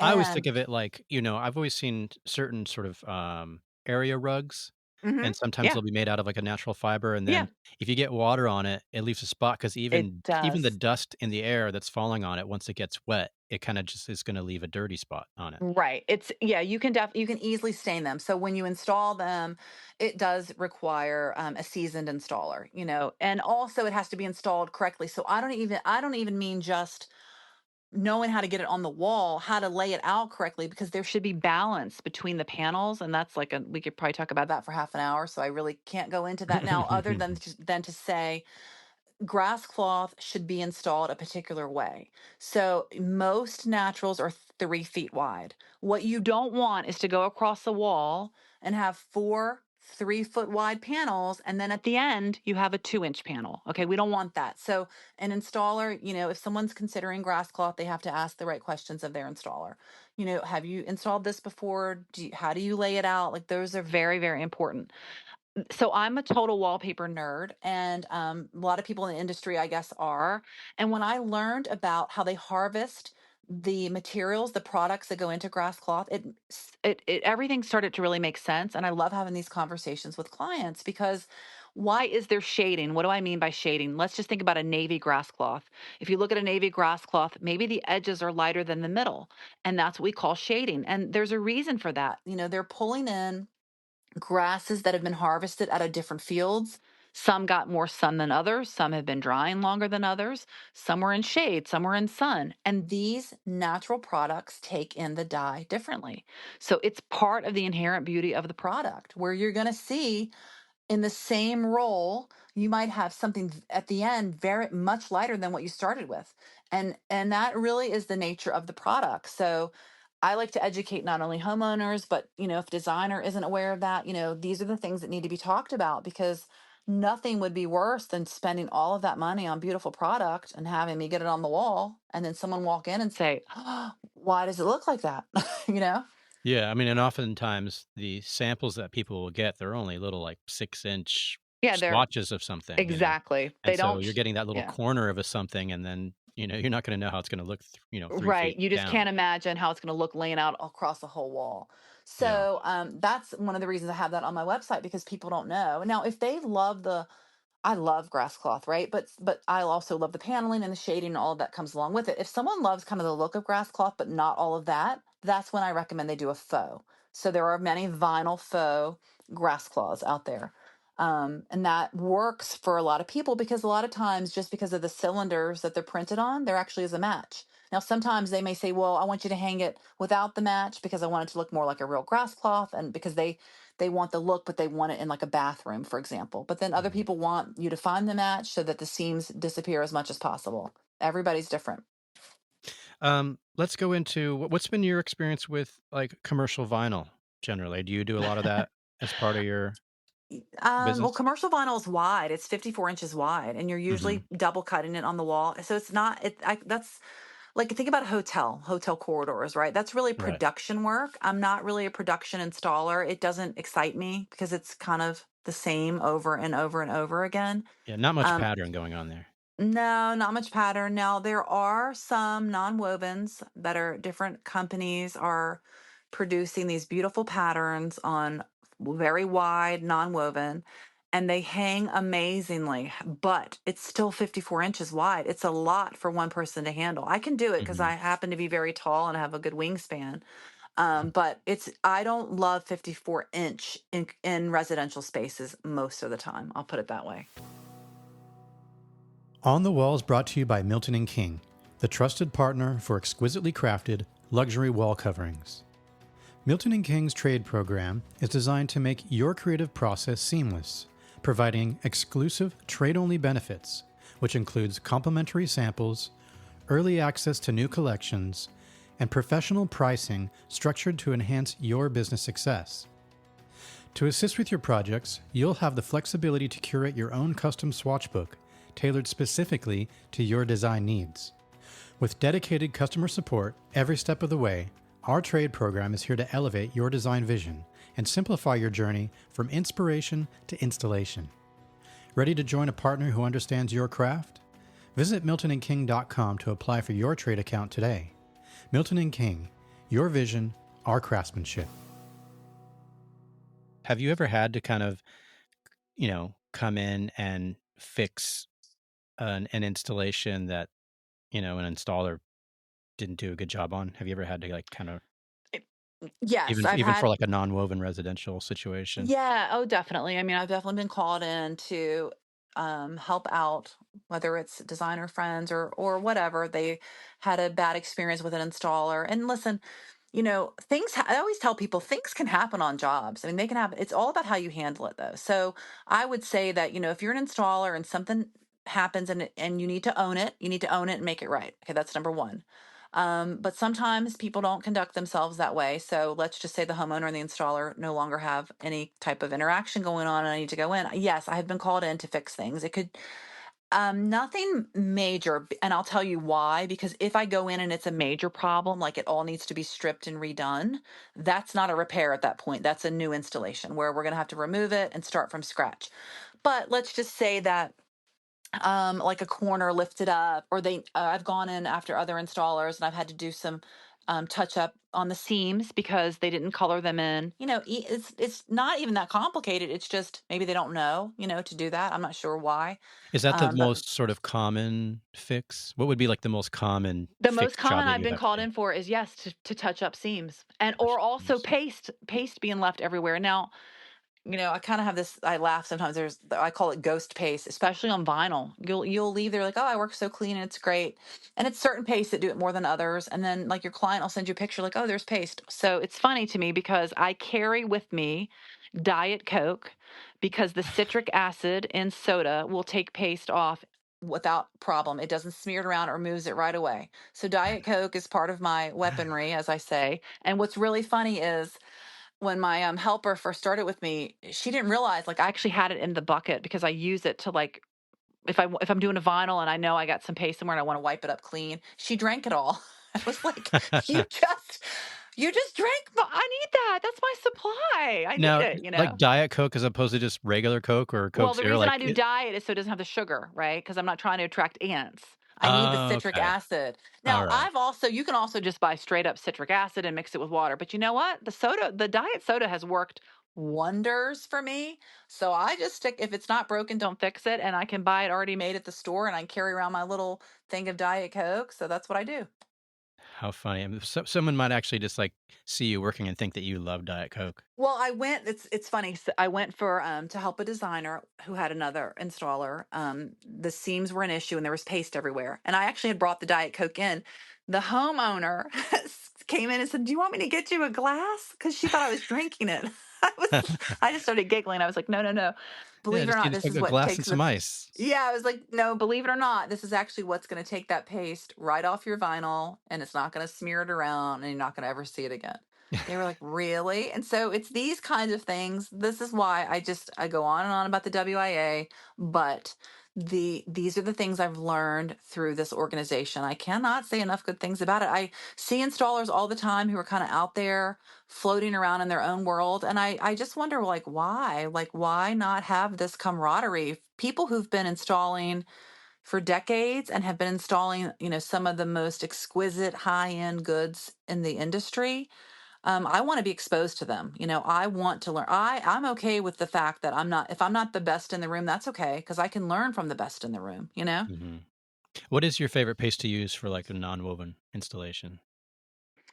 I always think And of it like, I've always seen certain sort of, area rugs, mhm, and sometimes yeah, they'll be made out of, like, a natural fiber, and yeah, then if you get water on it, it leaves a spot because it even the does. dust in the air that's falling on it, once it gets wet, it kinda just is gonna leave a dirty spot on it. Right. It's yeah, you can easily stain them. So when you install them, it does require a seasoned installer, and also it has to be installed correctly. So I don't even mean just knowing how to get it on the wall, how to lay it out correctly, because there should be balance between the panels, and that's like we could probably talk about that for half an hour. So I really can't go into that now, other than to say grass cloth should be installed a particular way. So most naturals are 3 feet wide. What you don't want is to go across the wall and have four 3 foot wide panels, and then at the end you have a 2 inch panel. Okay, we don't want that. So an installer, if someone's considering grass cloth, they have to ask the right questions of their installer. Have you installed this before? How do you lay it out? Like those are very, very important. So I'm a total wallpaper nerd, and a lot of people in the industry, I guess, are. And when I learned about how they harvest the materials, the products that go into grass cloth, it everything started to really make sense. And I love having these conversations with clients because why is there shading? What do I mean by shading? Let's just think about a navy grass cloth. If you look at a navy grass cloth, maybe the edges are lighter than the middle, and that's what we call shading. And there's a reason for that. They're pulling in grasses that have been harvested out of different fields. Some got more sun than others. Some have been drying longer than others. Some were in shade, some were in sun. And these natural products take in the dye differently. So it's part of the inherent beauty of the product where you're going to see in the same roll, you might have something at the end very much lighter than what you started with. And that really is the nature of the product. So I like to educate not only homeowners, but if designer isn't aware of that, these are the things that need to be talked about, because nothing would be worse than spending all of that money on beautiful product and having me get it on the wall and then someone walk in and say, oh, why does it look like that? you know? Yeah, I mean, and oftentimes the samples that people will get, they're only little, like, 6-inch Yeah, they're swatches of something, exactly. and They so don't, you're getting that little yeah. corner of a something, and then, you're not gonna know how it's gonna look, 3 Right. feet You just down. can't imagine how it's going to look laying out across the whole wall. Yeah. So that's one of the reasons I have that on my website, because people don't know. Now, if they love I love grass cloth, right? But I also love the paneling and the shading and all of that comes along with it. If someone loves kind of the look of grass cloth, but not all of that, that's when I recommend they do a faux. So there are many vinyl faux grass cloths out there. And that works for a lot of people, because a lot of times, just because of the cylinders that they're printed on, there actually is a match. Now, sometimes they may say, well, I want you to hang it without the match because I want it to look more like a real grass cloth, and because they want the look, but they want it in like a bathroom, for example. But then other Mhm. people want you to find the match so that the seams disappear as much as possible. Everybody's different. Let's go into what's been your experience with, like, commercial vinyl generally? Do you do a lot of that as part of your Well, business? commercial vinyl is wide. It's 54 inches wide, and you're Mhm. usually double cutting it on the wall. So it's not. That's like, think about a hotel corridors, right? That's really Right. production work. I'm not really a production installer. It doesn't excite me because it's kind of the same over and over and over again. Yeah, not much Um, pattern going on there. No, not much pattern. Now, there are some non-wovens that are different companies are producing these beautiful patterns on very wide non-woven, and they hang amazingly, but it's still 54 inches wide. It's a lot for one person to handle. I can do it because I Mhm. happen to be very tall and have a good wingspan. But I don't love 54-inch in residential spaces most of the time. I'll put it that way. On the Wall is brought to you by Milton and King, the trusted partner for exquisitely crafted luxury wall coverings. Milton and King's trade program is designed to make your creative process seamless, providing exclusive trade-only benefits, which includes complimentary samples, early access to new collections, and professional pricing structured to enhance your business success. To assist with your projects, you'll have the flexibility to curate your own custom swatch book, tailored specifically to your design needs. With dedicated customer support every step of the way, our trade program is here to elevate your design vision and simplify your journey from inspiration to installation. Ready to join a partner who understands your craft? Visit miltonandking.com to apply for your trade account today. Milton and King, your vision, our craftsmanship. Have you ever had to kind of, come in and fix an installation that, an installer didn't do a good job on? Have you ever had to, like, kind of Yes, I've even for, had. like, a non-woven residential situation? Yeah, oh, definitely. I mean, I've definitely been called in to help out, whether it's designer friends or whatever. They had a bad experience with an installer. And listen, I always tell people things can happen on jobs. I mean, they can happen. It's all about how you handle it, though. So I would say that, if you're an installer and something happens and you need to own it, you need to own it and make it right. Okay, that's number one. But sometimes people don't conduct themselves that way. So let's just say the homeowner and the installer no longer have any type of interaction going on, and I need to go in. Yes, I have been called in to fix things. It could nothing major, and I'll tell you why. Because if I go in and it's a major problem, like it all needs to be stripped and redone, that's not a repair at that point. That's a new installation where we're going to have to remove it and start from scratch. But let's just say that like a corner lifted up, or I've gone in after other installers and I've had to do some touch up on the seams because they didn't color them in. It's not even that complicated. It's just maybe they don't know, to do that. I'm not sure why. Is that the But most sort of common fix? What would be, like, the most common the most fix job common that I've you would been have to called do? in for is, yes, to touch up seams, and Touch or also seams. paste being left everywhere. Now, I kind of have this. I laugh sometimes. I call it ghost paste, especially on vinyl. You'll leave there like, oh, I work so clean and it's great, and it's certain paste that do it more than others. And then like your client will send you a picture like, oh, there's paste. So it's funny to me because I carry with me Diet Coke, because the citric acid in soda will take paste off without problem. It doesn't smear it around or moves it right away. So Diet Coke is part of my weaponry, as I say. And what's really funny is when my helper first started with me, she didn't realize like I actually had it in the bucket because I use it to like if I'm doing a vinyl and I know I got some paste somewhere and I want to wipe it up clean, she drank it all. I was like, you just you just drank I need that. That's my supply. I need Now, it, like Diet Coke as opposed to just regular Coke or Well, Coke the Zero, reason like I do it. diet is so it doesn't have the sugar, right? Because I'm not trying to attract ants. I need the Oh, citric okay. acid. All Now, right. you can also just buy straight up citric acid and mix it with water. But you know what? The diet soda has worked wonders for me. So I just stick, if it's not broken, don't fix it. And I can buy it already made at the store and I carry around my little thing of Diet Coke. So that's what I do. How funny. I mean, someone might actually just like see you working and think that you love Diet Coke. Well, it's funny. I went for to help a designer who had another installer. The seams were an issue and there was paste everywhere. And I actually had brought the Diet Coke in. The homeowner came in and said, "Do you want me to get you a glass?" Because she thought I was drinking it. I just started giggling. I was like, "No, no, no. Yeah, Believe it or just not, need this is a what glass and takes some the ice. yeah, I was like, no, believe it or not, this is actually what's going to take that paste right off your vinyl and it's not going to smear it around and you're not going to ever see it again. They were like, really? And so it's these kinds of things. This is why I go on and on about the WIA, but these are the things I've learned through this organization. I cannot say enough good things about it. I see installers all the time who are kind of out there floating around in their own world. And I just wonder, like, why? Like, why not have this camaraderie? People who've been installing for decades and have been installing, some of the most exquisite high-end goods in the industry. I want to be exposed to them. I want to learn. I'm okay with the fact that if I'm not the best in the room, that's okay because I can learn from the best in the room. Hmm. What is your favorite paste to use for like a non-woven installation?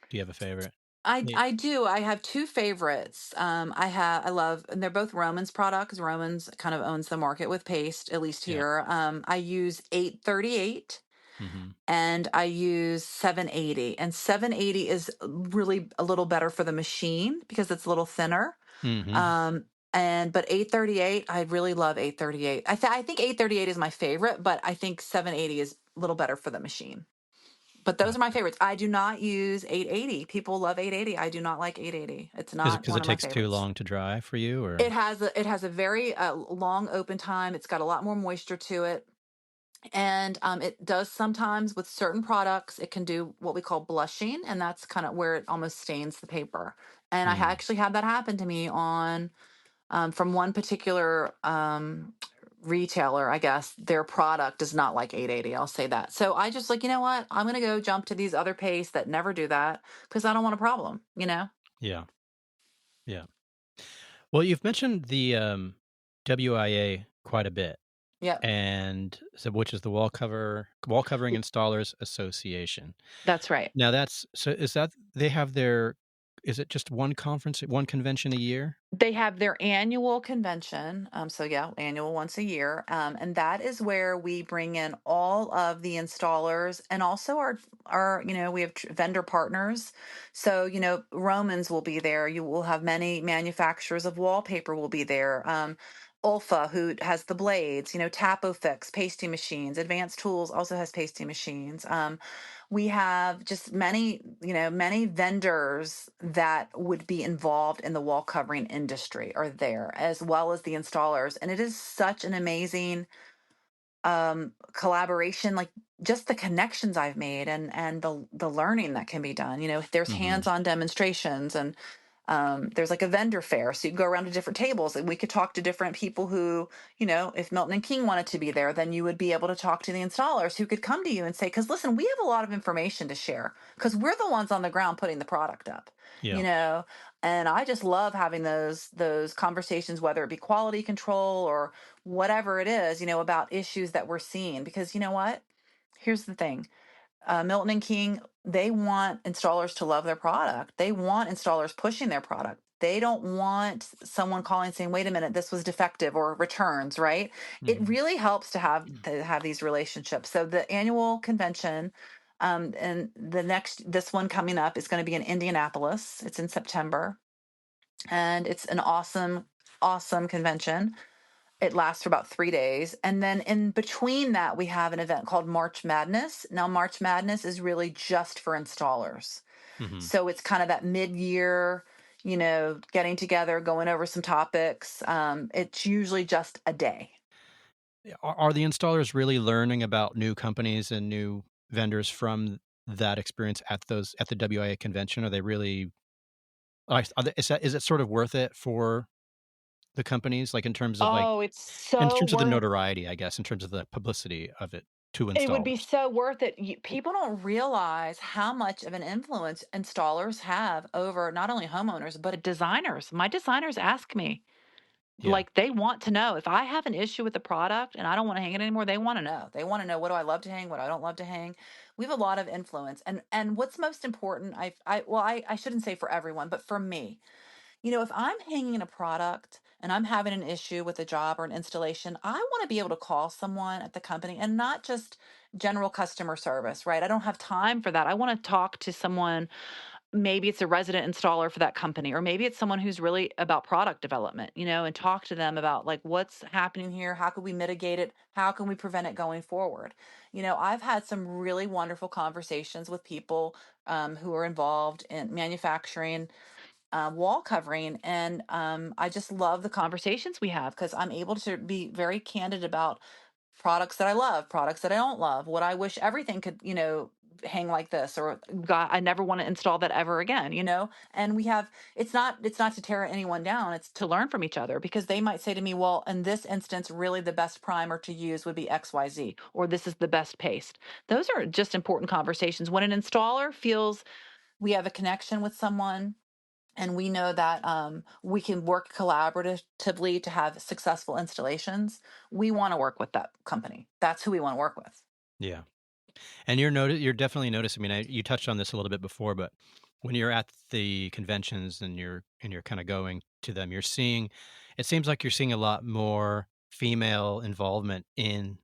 Do you have a favorite? Yeah. I do. I have two favorites. I love, and they're both Romans products. Romans kind of owns the market with paste, at least Yeah. here. I use 838 Hmm. and I use 780. And 780 is really a little better for the machine because it's a little thinner. Hmm. Um, but 838, I really love 838. I think 838 is my favorite, but I think 780 is a little better for the machine. But those are my Okay. favorites. I do not use 880. People love 880. I do not like 880. It's Is it not because one it of my takes too favorites. long to dry for you, It or? has a very long open time. It's got a lot more moisture to it. And it does sometimes with certain products, it can do what we call blushing, and that's kind of where it almost stains the paper. And Mm. actually had that happen to me on from one particular retailer. I guess their product is not like 880. I'll say that. So I just like, you know what? I'm gonna go jump to these other pastes that never do that because I don't want a problem. Yeah. Yeah. Well, you've mentioned the WIA quite a bit, Yep, and so which is the Wall Covering Installers Association. that's right. Now that's so is that they have their is it just one conference, one convention a year? They have their annual convention. So yeah, annual once a year. And that is where we bring in all of the installers and also we have vendor partners. So, Romans will be there. You will have many manufacturers of wallpaper will be there. Ulfa, who has the blades, Tapofix, pasty machines, Advanced Tools also has pasty machines. We have just many vendors that would be involved in the wall covering industry are there, as well as the installers. And it is such an amazing collaboration, like just the connections I've made and the learning that can be done. There's Mhm. hands-on demonstrations and there's like a vendor fair, so you can go around to different tables and we could talk to different people who, if Milton and King wanted to be there, then you would be able to talk to the installers who could come to you and say, because listen, we have a lot of information to share because we're the ones on the ground putting the product up, you Yeah. know. And I just love having those conversations, whether it be quality control or whatever it is, about issues that we're seeing. Because you know what? Here's the thing. Milton and King, they want installers to love their product. They want installers pushing their product. They don't want someone calling saying, "Wait a minute, this was defective," or returns. Right? It Mhm. really helps to have these relationships. So the annual convention, and this one coming up is going to be in Indianapolis. It's in September, and it's an awesome awesome convention. It lasts for about 3 days. And then in between that, we have an event called March Madness. Now, March Madness is really just for installers. Hmm. So it's kind of that mid year, getting together, going over some topics. It's usually just a day. Are the installers really learning about new companies and new vendors from that experience at the WIA convention? Are they really is it sort of worth it for the companies, like, in terms of, like Oh, it's in so terms of the worth notoriety, I guess, in terms of the publicity of it to It would be installers? so worth it. People don't realize how much of an influence installers have over not only homeowners, but designers. My designers ask me, Yeah, like, they want to know if I have an issue with the product and I don't want to hang it anymore. They want to know. They want to know, what do I love to hang, what I don't love to hang. We have a lot of influence, and what's most important. I shouldn't say for everyone, but for me, if I'm hanging a product and I'm having an issue with a job or an installation, I want to be able to call someone at the company and not just general customer service, right? I don't have time for that. I want to talk to someone. Maybe it's a resident installer for that company, or maybe it's someone who's really about product development, and talk to them about, like, what's happening here, how can we mitigate it, how can we prevent it going forward. I've had some really wonderful conversations with people who are involved in manufacturing wall covering. And I just love the conversations we have because I'm able to be very candid about products that I love, products that I don't love, what I wish everything could, hang like this, or God, I never want to install that ever again. And it's not to tear anyone down, it's to learn from each other, because they might say to me, well, in this instance, really the best primer to use would be XYZ, or this is the best paste. Those are just important conversations. When an installer feels we have a connection with someone, and we know that we can work collaboratively to have successful installations, we want to work with that company. That's who we want to work with. yeah. And you're definitely noticing. I mean, you touched on this a little bit before, but when you're at the conventions and you're kind of going to them, you're seeing. It seems like you're seeing a lot more female involvement in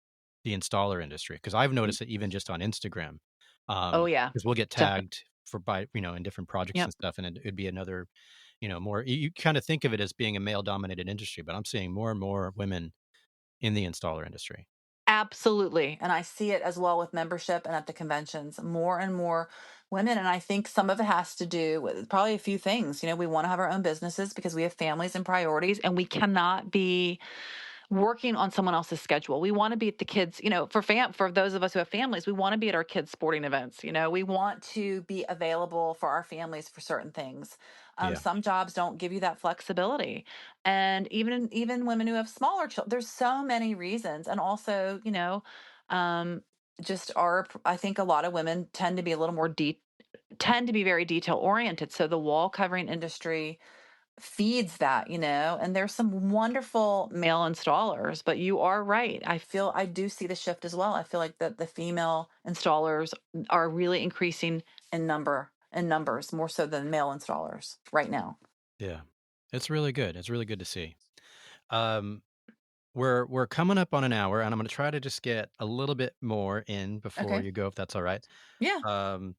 the installer industry, because I've Y- noticed it even just on Instagram. Oh yeah, Because we'll get definitely. tagged in different projects Yep. and stuff, and it'd be another, more. You kind of think of it as being a male dominated industry, but I'm seeing more and more women in the installer industry. Absolutely. And I see it as well with membership and at the conventions, more and more women. And I think some of it has to do with probably a few things. We want to have our own businesses because we have families and priorities, and we cannot be working on someone else's schedule. We want to be at the kids, for those of us who have families, we want to be at our kids' sporting events. We want to be available for our families for certain things. Yeah, Some jobs don't give you that flexibility, and even women who have smaller children. There's so many reasons, and also, um, just our. I think a lot of women tend to be a little more tend to be very detail oriented. So the wall covering industry feeds that, and there's some wonderful male installers, but you are right. I do see the shift as well. I feel like that the female installers are really increasing in numbers more so than male installers right now. yeah. It's really good. It's really good to see. Um, we're coming up on an hour, and I'm gonna try to just get a little bit more in before Okay. you go, if that's all right. Yeah. Um,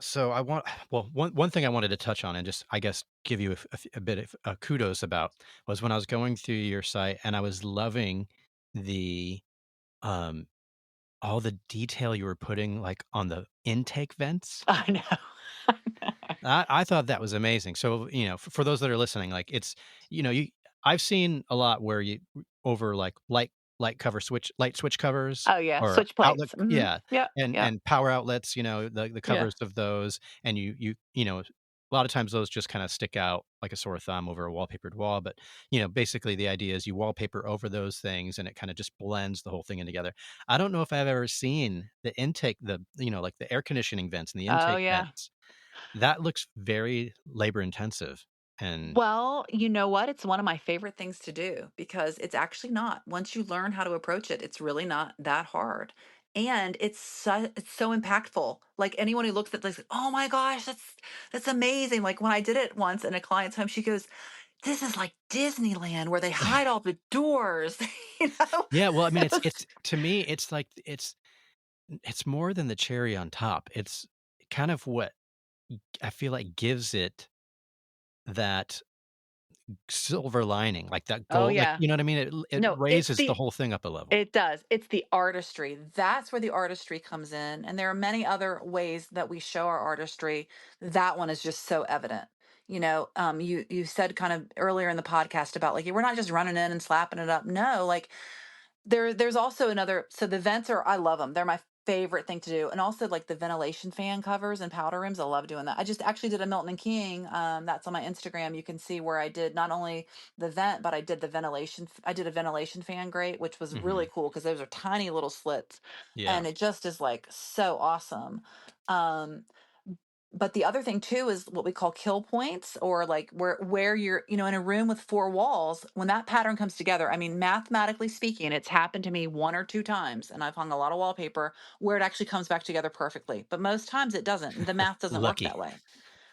so I want well, one thing I wanted to touch on and just, I guess, give you a bit of kudos about was when I was going through your site and I was loving the um all the detail you were putting, like, on the intake vents. I know. I thought that was amazing. So, for those that are listening, like, it's, you I've seen a lot where you over, like, light switch covers Oh yeah, or switch outlet, plates. yeah, Yep, yep. and power outlets, the Yeah. covers of those, and a lot of times those just kinda stick out like a sore thumb over a wallpapered wall, but, basically the idea is you wallpaper over those things and it kinda just blends the whole thing in together. I don't know if I've ever seen the intake, like, the air conditioning vents and the Oh intake yeah. vents. That looks very labor intensive, and Well, you know what? It's one of my favorite things to do because it's actually not. Once you learn how to approach it, it's really not that hard. And it's so impactful. Like, anyone who looks at this, like, oh my gosh, that's amazing. Like, when I did it once in a client's home, she goes, "This is like Disneyland where they hide all the doors." You know? yeah, well, I mean, It was it's to me, it's like it's more than the cherry on top. It's kind of what I feel like gives it that silver lining, like that Oh, gold, like, yeah. you know what I mean? It No, it's raises the the whole thing up a level. it does. It's the artistry. That's where the artistry comes in, and there are many other ways that we show our artistry. That one is just so evident. You said kind of earlier in the podcast about like we're not just running in and slapping it up. No, like there's also another, so the vents are, I love them. They're my favorite thing to do. And also like the ventilation fan covers and powder rooms. I love doing that. I just actually did a Milton and King. That's on my Instagram. You can see where I did not only the vent, but I did the ventilation. I did a ventilation fan grate, which was really Mhm. cool because those are tiny little slits Yeah. and it just is like so awesome. Um, but the other thing too is what we call kill points, or like where you're, in a room with four walls, when that pattern comes together. I mean, mathematically speaking, it's happened to me one or two times, and I've hung a lot of wallpaper where it actually comes back together perfectly. But most times it doesn't. The math doesn't work that Lucky. way.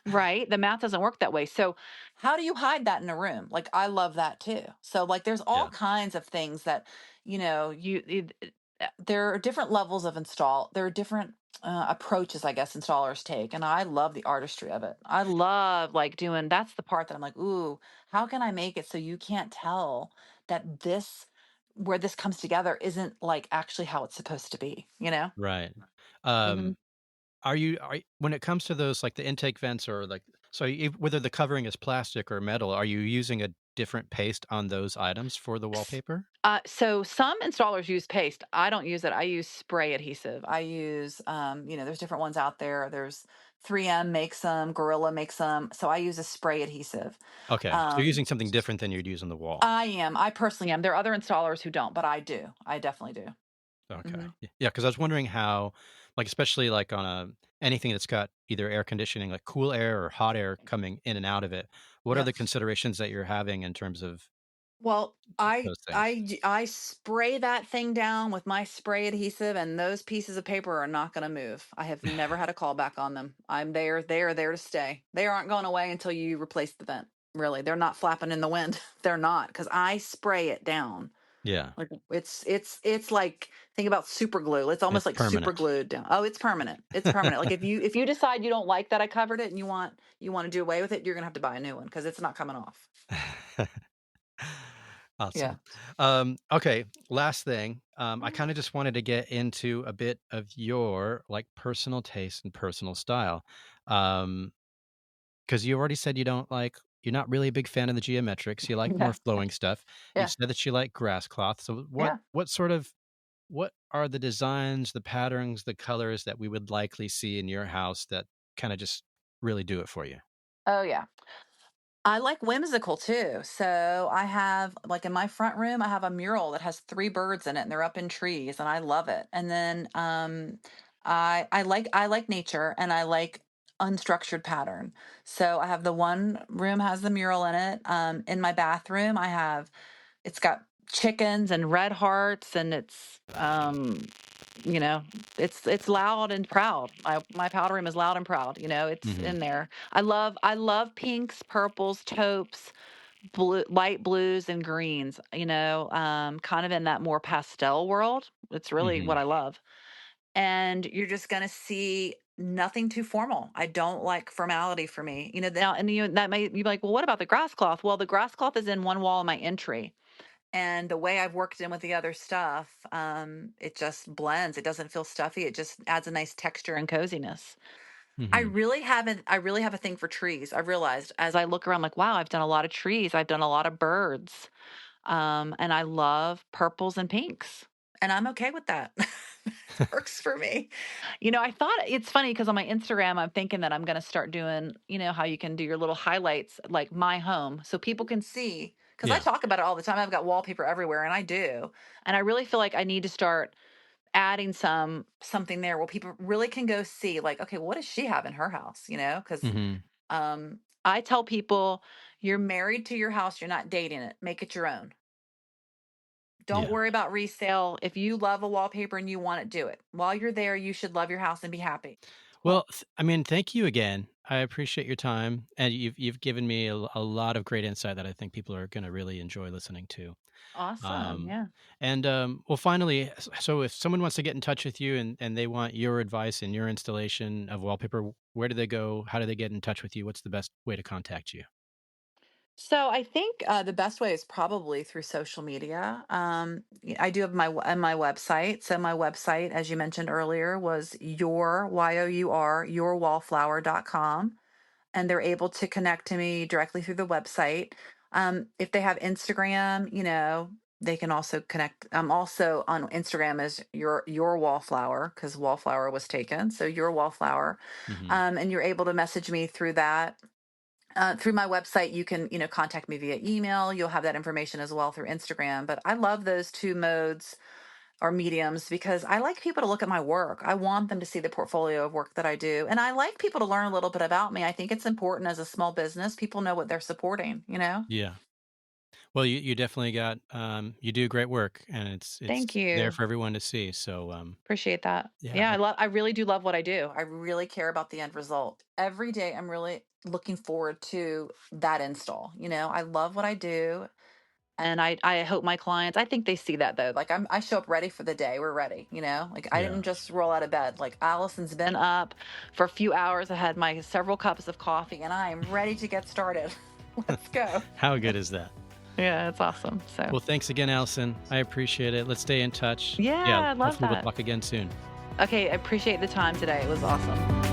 Right, the math doesn't work that way. So, how do you hide that in a room? Like, I love that too. So, like, there's all Yeah. kinds of things that, there are different levels of install. There are different approaches, I guess, installers take, and I love the artistry of it. I love like doing. That's the part that I'm like, ooh, how can I make it so you can't tell that this, where this comes together, isn't like actually how it's supposed to be. Right. Hmm. Um, when it comes to those, like, the intake vents or, like, so whether the covering is plastic or metal, are you using a different paste on those items for the wallpaper? So some installers use paste. I don't use it. I use spray adhesive. I use, there's different ones out there. There's 3M makes them, Gorilla makes them. So I use a spray adhesive. Okay, so you're Um, using something different than you'd use on the wall. I am. I personally am. There are other installers who don't, but I do. I definitely do. Okay. Hmm. Yeah, because I was wondering how, like, especially, like, on anything that's got either air conditioning, like cool air or hot air coming in and out of it, what are Yep. the considerations that you're having in terms of Well, those things? I spray that thing down with my spray adhesive, and those pieces of paper are not going to move. I have never had a call back on them. I'm there. They are there to stay. They aren't going away until you replace the vent. Really, they're not flapping in the wind. They're not, because I spray it down. Yeah, Like it's like, think about super glue. It's almost it's like super permanent. glued down. Oh, it's permanent. It's permanent. Like if you decide you don't like that I covered it and you want to do away with it, you're gonna have to buy a new one because it's not coming off. Yeah. Awesome. Okay, last thing, I kinda just wanted to get into a bit of your, like, personal taste and personal style. Um, because you already said you're not really a big fan of the geometrics, you like more Yeah. flowing stuff. You've Yeah. said that you like grass cloth, so Yeah. what are the designs, the patterns, the colors that we would likely see in your house that kinda just really do it for you? Oh yeah. I like whimsical too. So I have, like, in my front room, I have a mural that has three birds in it and they're up in trees and I love it. And then I like nature and I like unstructured pattern. So I have the one room has the mural in it. In my bathroom, it's got chickens and red hearts, and you know, it's loud and proud. My powder room is loud and proud. It's Mhm, in there. I love pinks, purples, taupes, light blues, and greens. Kind of in that more pastel world. It's really what mhm. I love. And you're just gonna see nothing too formal. I don't like formality for me. Now, and that may be like, well, what about the grass cloth? Well, the grass cloth is in one wall in my entry, and the way I've worked in with the other stuff, it just blends. It doesn't feel stuffy. It just adds a nice texture and coziness. Mhm. I really have a thing for trees. I've realized as I look around, like, wow, I've done a lot of trees. I've done a lot of birds. And I love purples and pinks. And I'm okay with that. It works for me. I thought it's funny because on my Instagram, I'm thinking that I'm going to start doing, how you can do your little highlights, like my home, so people can see. Because I Yeah. talk about it all the time. I've got wallpaper everywhere, and I do. And I really feel like I need to start adding something there where people really can go see, like, okay, what does she have in her house? Because Mhm. I tell people, you're married to your house, you're not dating it. Make it your own. Don't Yeah. worry about resale. If you love a wallpaper and you want it, do it. While you're there, you should love your house and be happy. Well, I mean, thank you again. I appreciate your time, and you've given me a lot of great insight that I think people are gonna really enjoy listening to. Awesome. Um, Yeah. well, finally, so if someone wants to get in touch with you and they want your advice and your installation of wallpaper, where do they go? How do they get in touch with you? What's the best way to contact you? So I think the best way is probably through social media. I do have my website. So my website, as you mentioned earlier, was yourwallflower.com, and they're able to connect to me directly through the website. If they have Instagram, they can also connect. I'm also on Instagram as your wallflower, because wallflower was taken. So your wallflower, Hmm. and you're able to message me through that. Through my website, you can, contact me via email. You'll have that information as well through Instagram. But I love those two modes or mediums because I like people to look at my work. I want them to see the portfolio of work that I do. And I like people to learn a little bit about me. I think it's important as a small business, people know what they're supporting. Yeah. Well, you definitely got you do great work, and Thank it's there you. for everyone to see. So Appreciate that. yeah, Yeah, I really do love what I do. I really care about the end result. Every day I'm really looking forward to that install. I love what I do. And I hope my clients, I think they see that though. Like I show up ready for the day. We're ready. Like I yeah. didn't just roll out of bed. Like Allison's been up for a few hours. I had my several cups of coffee and I am ready to get started. Let's go. How good is that? Yeah, it's awesome. So Well, thanks again, Allison. I appreciate it. Let's stay in touch. Yeah, yeah, I love hopefully we'll that. talk again soon. Okay, I appreciate the time today. It was awesome.